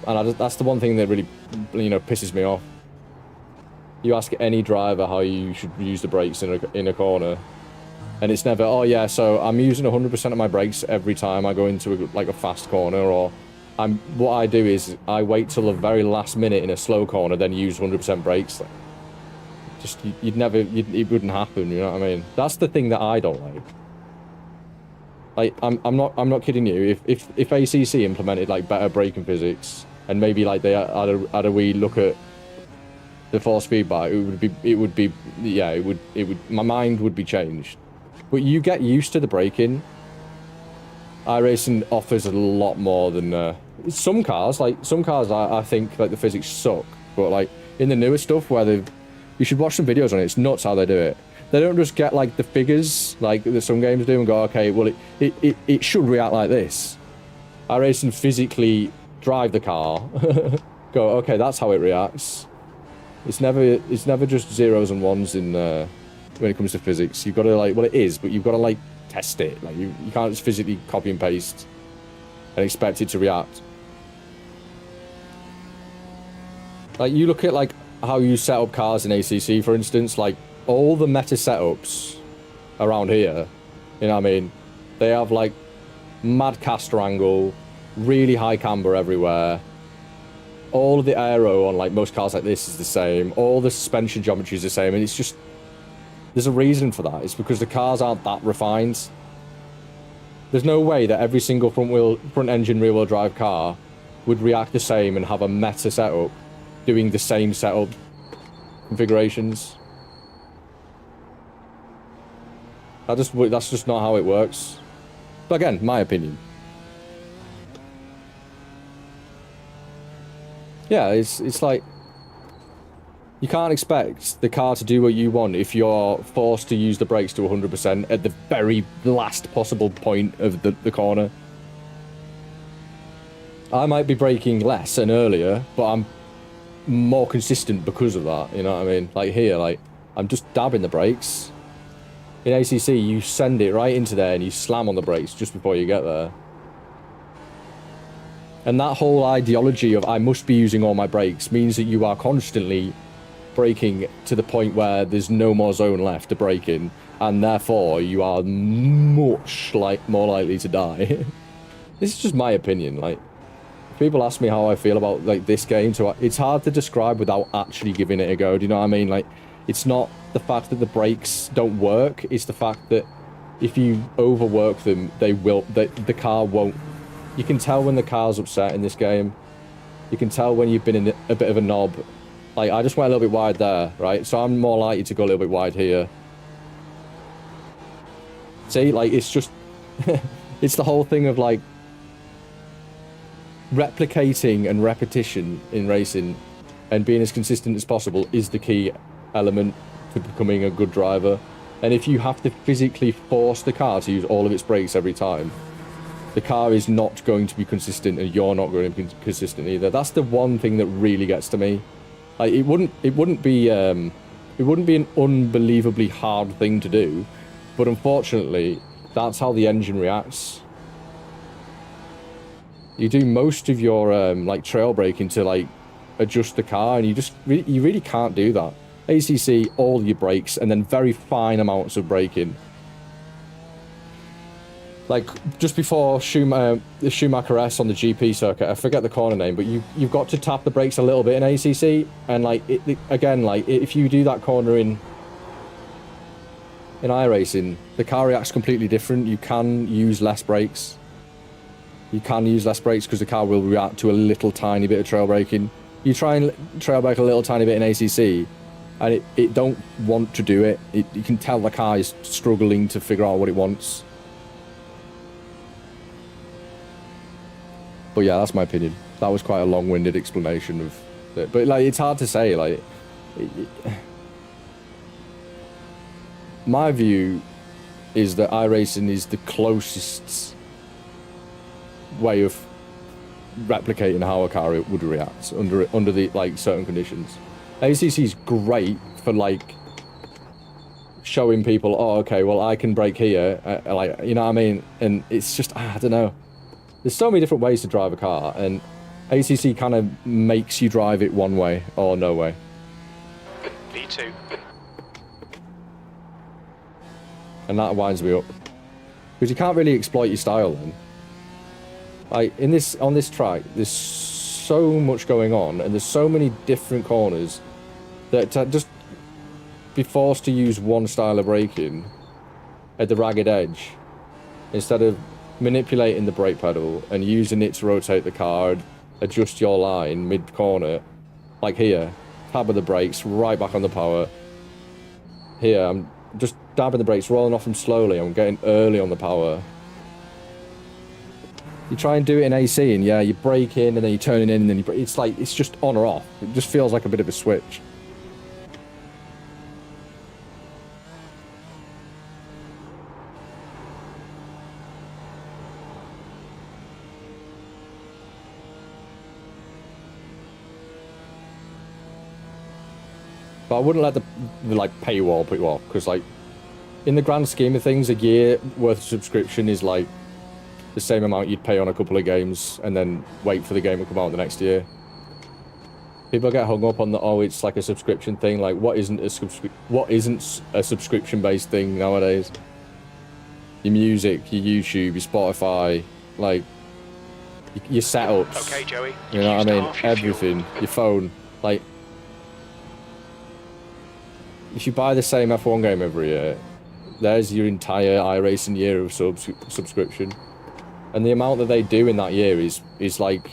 And that's the one thing that really, you know, pisses me off. You ask any driver how you should use the brakes in a corner, And it's never, oh yeah, so I'm using 100% of my brakes every time I go into like a fast corner, or what I do is I wait till the very last minute in a slow corner, then use 100% brakes. Just, it wouldn't happen, you know what I mean? That's the thing that I don't like. Like, I'm not kidding you. If ACC implemented like better braking physics, and maybe like they had a wee look at the force feedback, it would be my mind would be changed. But you get used to the braking. iRacing offers a lot more than some cars. Like some cars, I think like the physics suck. But like in the newer stuff, where you should watch some videos on it. It's nuts how they do it. They don't just get like the figures like that some games do and go, okay, well it should react like this. iRacing physically drive the car, go, okay, that's how it reacts. It's never just zeros and ones in when it comes to physics. You've got to like, well, it is, but you've got to like test it. Like you can't just physically copy and paste and expect it to react. Like you look at like how you set up cars in ACC, for instance, like all the meta setups around here, you know what I mean? They have like mad caster angle, really high camber everywhere. All of the aero on like most cars like this is the same. All the suspension geometry is the same, and it's just, there's a reason for that. It's because the cars aren't that refined. There's no way that every single front engine rear wheel drive car would react the same and have a meta setup doing the same setup configurations. That's just not how it works. But again, my opinion. Yeah, it's like you can't expect the car to do what you want if you're forced to use the brakes to 100% at the very last possible point of the corner. I might be braking less and earlier, but I'm more consistent because of that, you know what I mean? Like here, like I'm just dabbing the brakes. In ACC, you send it right into there and you slam on the brakes just before you get there. And that whole ideology of I must be using all my brakes means that you are constantly braking to the point where there's no more zone left to brake in, and therefore you are much more likely to die. This is just my opinion. Like, people ask me how I feel about like this game, so it's hard to describe without actually giving it a go. Do you know what I mean? Like, it's not the fact that the brakes don't work, it's the fact that if you overwork them, the car won't. You can tell when the car's upset in this game. You can tell when you've been in a bit of a knob. Like, I just went a little bit wide there, right? So I'm more likely to go a little bit wide here. See, like, it's just... it's the whole thing of, like, replicating and repetition in racing and being as consistent as possible is the key element to becoming a good driver. And if you have to physically force the car to use all of its brakes every time, the car is not going to be consistent, and you're not going to be consistent either. That's the one thing that really gets to me. Like, it wouldn't be an unbelievably hard thing to do, but unfortunately, that's how the engine reacts. You do most of your like trail braking to like adjust the car, and you really can't do that. ACC, all your brakes, and then very fine amounts of braking. Like, just before the Schumacher S on the GP circuit, I forget the corner name, but you've got to tap the brakes a little bit in ACC, and like, again, like, if you do that corner in iRacing, the car reacts completely different. You can use less brakes. You can use less brakes because the car will react to a little tiny bit of trail braking. You try and trail brake a little tiny bit in ACC, and it don't want to do it. You can tell the car is struggling to figure out what it wants. But yeah, that's my opinion. That was quite a long-winded explanation of it. But like, it's hard to say. Like, my view is that iRacing is the closest way of replicating how a car would react under the like certain conditions. ACC is great for like showing people, oh, okay, well, I can brake here, like, you know what I mean? And it's just, I don't know. There's so many different ways to drive a car, and ACC kind of makes you drive it one way or no way. V2. And that winds me up. Because you can't really exploit your style then. Like, on this track, there's so much going on, and there's so many different corners that to just be forced to use one style of braking at the ragged edge, instead of manipulating the brake pedal and using it to rotate the car, adjust your line mid-corner, like here, tab of the brakes, right back on the power. Here, I'm just dabbing the brakes, rolling off them slowly, I'm getting early on the power. You try and do it in AC, and yeah, you brake in, and then you turn it in, and then it's like, it's just on or off. It just feels like a bit of a switch. But I wouldn't let the like paywall put you off, because like in the grand scheme of things, a year worth of subscription is like the same amount you'd pay on a couple of games and then wait for the game to come out the next year. People get hung up on the, oh, it's like a subscription thing. Like, what isn't a subscription-based thing nowadays? Your music, your YouTube, your Spotify, like your setups. Okay, Joey. You know what I mean? Everything. Your phone, like. If you buy the same F1 game every year, there's your entire iRacing year of subscription. And the amount that they do in that year is like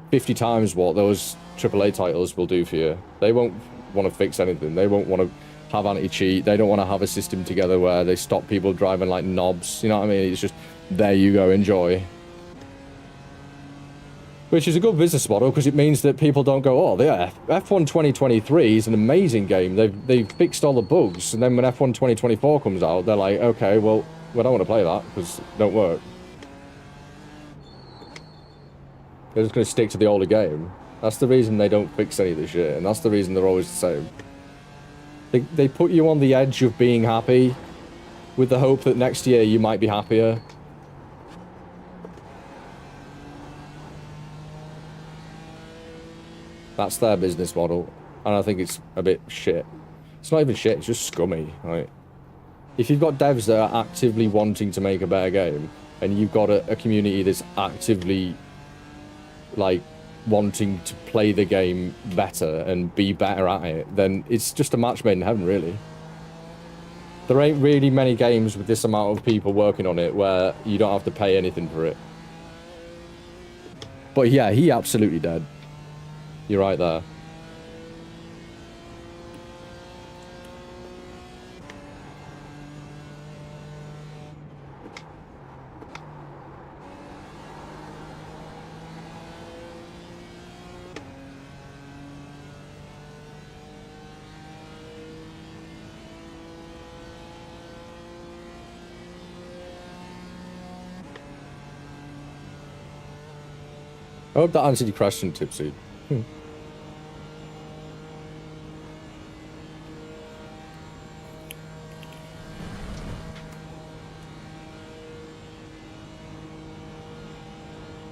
50 times what those AAA titles will do for you. They won't want to fix anything. They won't want to have anti-cheat. They don't want to have a system together where they stop people driving like knobs. You know what I mean? It's just, there you go, enjoy. Which is a good business model, because it means that people don't go, oh, yeah, F1 2023 is an amazing game. They've fixed all the bugs. And then when F1 2024 comes out, they're like, okay, well, I don't want to play that because it don't work. They're just going to stick to the older game. That's the reason they don't fix any of this shit, and that's the reason they're always the same. They put you on the edge of being happy with the hope that next year you might be happier. That's their business model, and I think it's a bit shit. It's not even shit, it's just scummy. Right? If you've got devs that are actively wanting to make a better game, and you've got a community that's actively, like, wanting to play the game better and be better at it, then it's just a match made in heaven, really. There ain't really many games with this amount of people working on it where you don't have to pay anything for it. But yeah, he absolutely dead. You're right there. I hope that answered your question, Tipsy.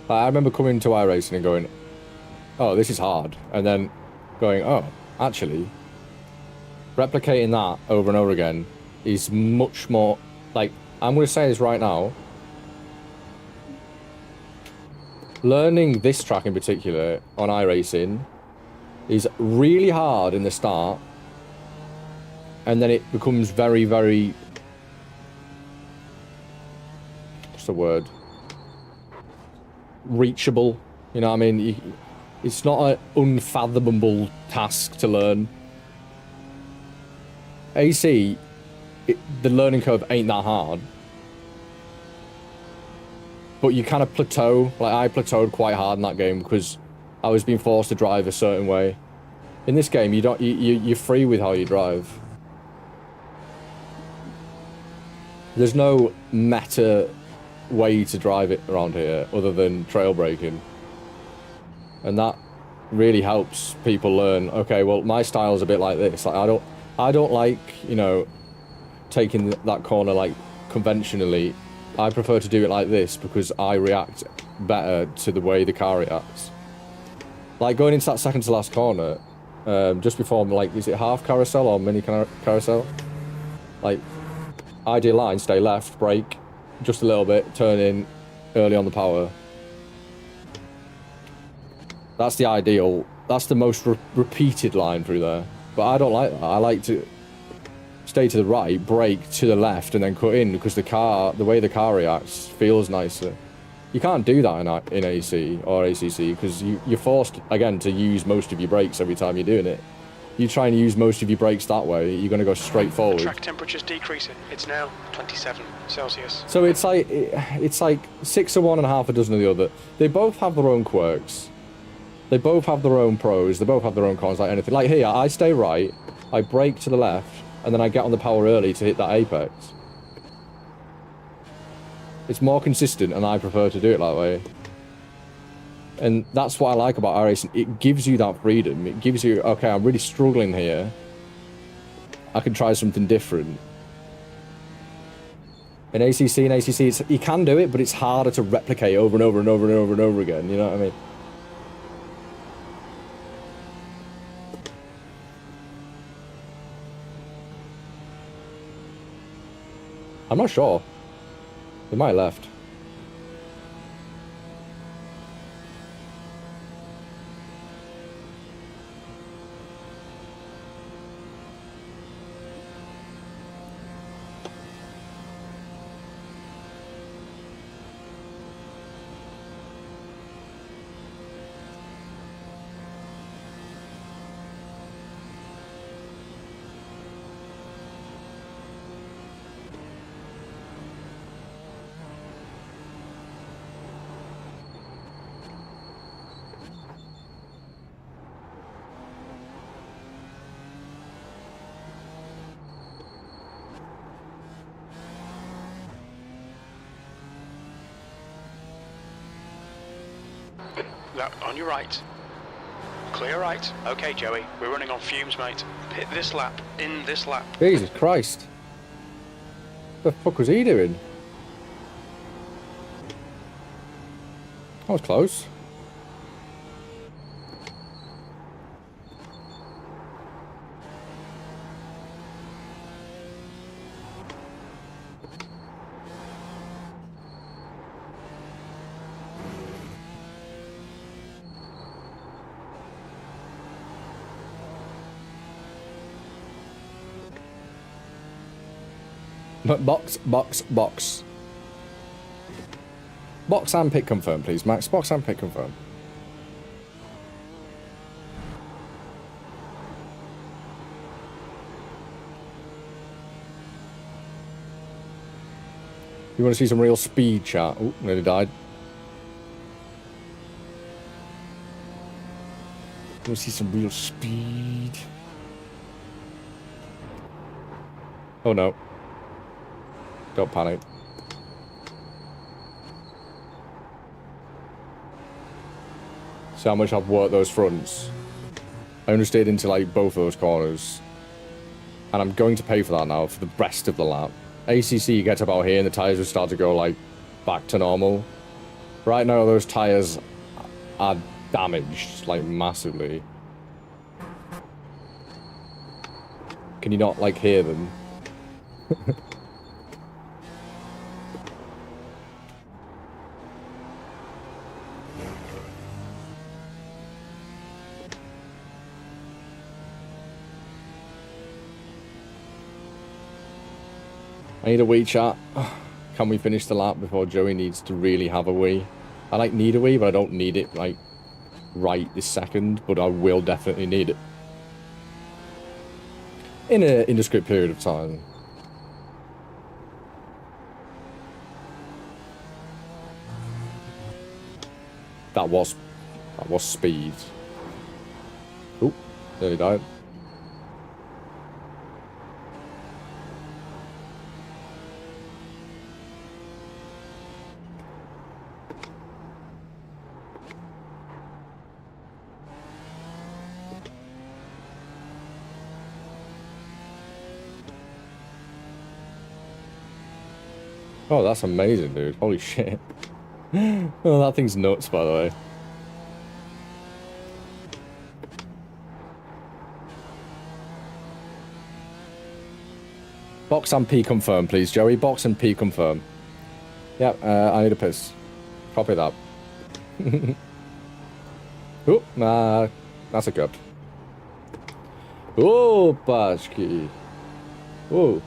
I remember coming to iRacing and going, oh, this is hard. And then going, oh, actually, replicating that over and over again is much more, like, I'm going to say this right now. Learning this track in particular on iRacing is really hard in the start. And then it becomes very, very, what's the word? Reachable, you know what I mean? It's not an unfathomable task to learn. AC, the learning curve ain't that hard, but you kind of plateau. Like, I plateaued quite hard in that game because I was being forced to drive a certain way. In this game, you're free with how you drive. There's no meta way to drive it around here other than trail braking, and that really helps people learn, okay, well, my style's a bit like this. Like, I don't like, you know, taking that corner like conventionally. I prefer to do it like this because I react better to the way the car reacts. Like going into that second to last corner, just before, like, is it half carousel or mini carousel? Like, Ideal line, stay left, brake, just a little bit, turn in early on the power. That's the ideal. That's the most repeated line through there. But I don't like that. I like to stay to the right, brake to the left, and then cut in because the way the car reacts feels nicer. You can't do that in AC or ACC because you're forced, again, to use most of your brakes every time you're doing it. You try and use most of your brakes that way, you're going to go straight forward. The track temperature's decreasing. It's now 27 Celsius. So it's like 6 of one and half a dozen of the other. They both have their own quirks. They both have their own pros. They both have their own cons, like anything. Like here, I stay right, I brake to the left, and then I get on the power early to hit that apex. It's more consistent, and I prefer to do it that way. And that's what I like about iRacing. It gives you that freedom. It gives you, okay, I'm really struggling here. I can try something different. In ACC, you can do it, but it's harder to replicate over and over and over and over and over again. You know what I mean? I'm not sure. They might have left. That on your right. Clear right. Okay, Joey, we're running on fumes, mate. Hit this lap, in this lap. Jesus Christ. What the fuck was he doing? That was close. Box. Box and pit confirm, please, Max. Box and pit confirm. You want to see some real speed, chat? Oh, nearly died. You want to see some real speed? Oh no. Don't panic. See how much I've worked those fronts. I understeered into like both of those corners. And I'm going to pay for that now for the rest of the lap. ACC, you get about here and the tyres will start to go like back to normal. Right now those tyres are damaged like massively. Can you not like hear them? I need a wee, chat. Can we finish the lap before Joey needs to really have a wee? I like need a wee, but I don't need it like right this second, but I will definitely need it. In an indiscrete period of time. That was speed. Oop, nearly died. Oh, that's amazing, dude. Holy shit. Oh, that thing's nuts, by the way. Box and P confirm, please, Joey. Box and P confirm. Yep, I need a piss. Copy that. Oh, nah, that's a cup. Oh, Pashki. Oh.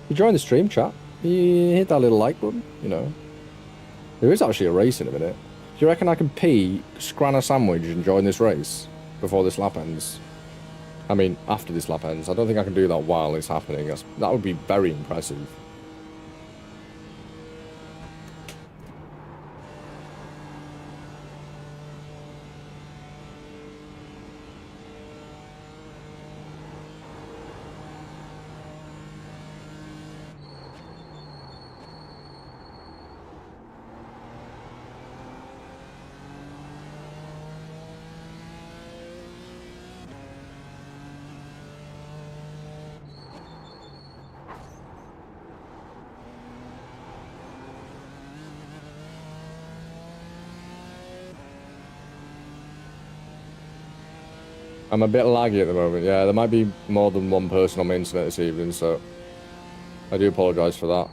You join the stream, chat. You hit that little like button, you know. There is actually a race in a minute. Do you reckon I can pee, scran a sandwich and join this race before this lap ends? I mean, after this lap ends. I don't think I can do that while it's happening. That would be very impressive. I'm a bit laggy at the moment. Yeah, there might be more than one person on my internet this evening, so I do apologise for that.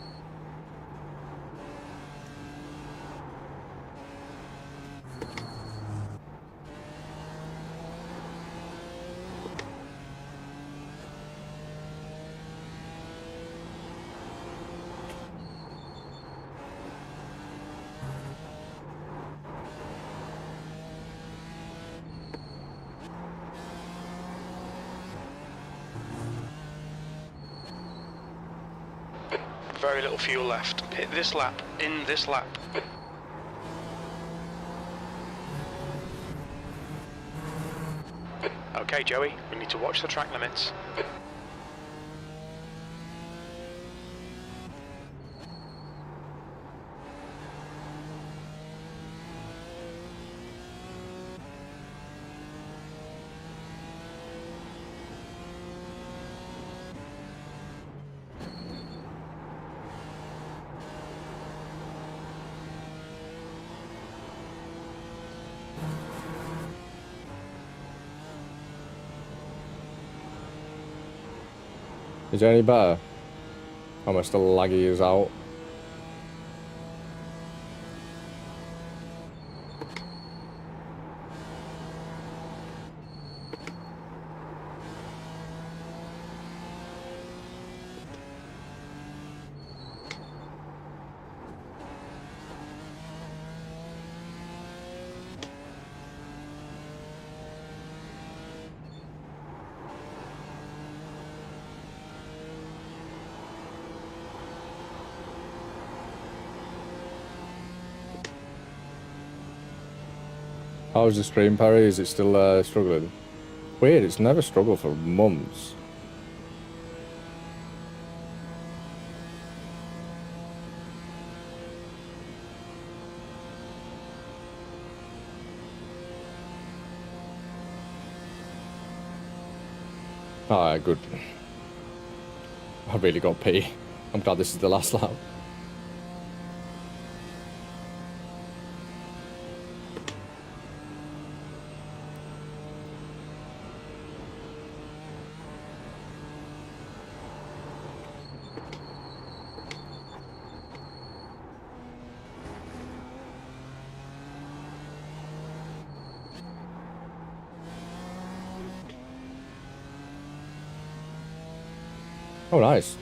Very little fuel left. Hit this lap, in this lap. Okay, Joey, we need to watch the track limits. Is there any better? How much the laggy is out? How's the stream, Perry? Is it still struggling? Weird, it's never struggled for months. Alright, good. I really got pee. I'm glad this is the last lap. Oh, nice.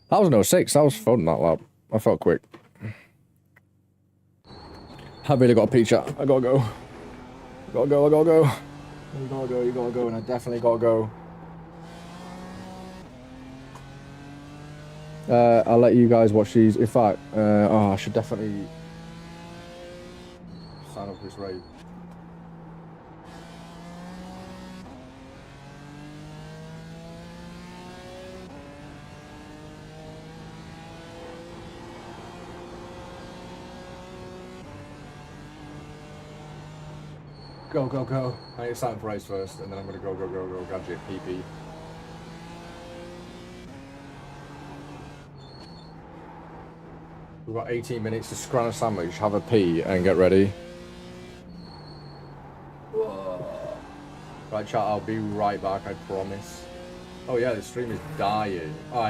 That was no 06. That was fun, that lap. I felt quick. I've really got a pee, chat. I gotta go. I gotta go, I gotta go. You gotta go, you gotta go, and I definitely gotta go. I'll let you guys watch these. In fact, I should definitely sign up for this raid. Go, go, go. I need to sign up for race first, and then I'm gonna go, go, go, go, gadget, PP. We've got 18 minutes to scran a sandwich, have a pee, and get ready. Whoa. Right, chat, I'll be right back, I promise. Oh yeah, the stream is dying. Alright.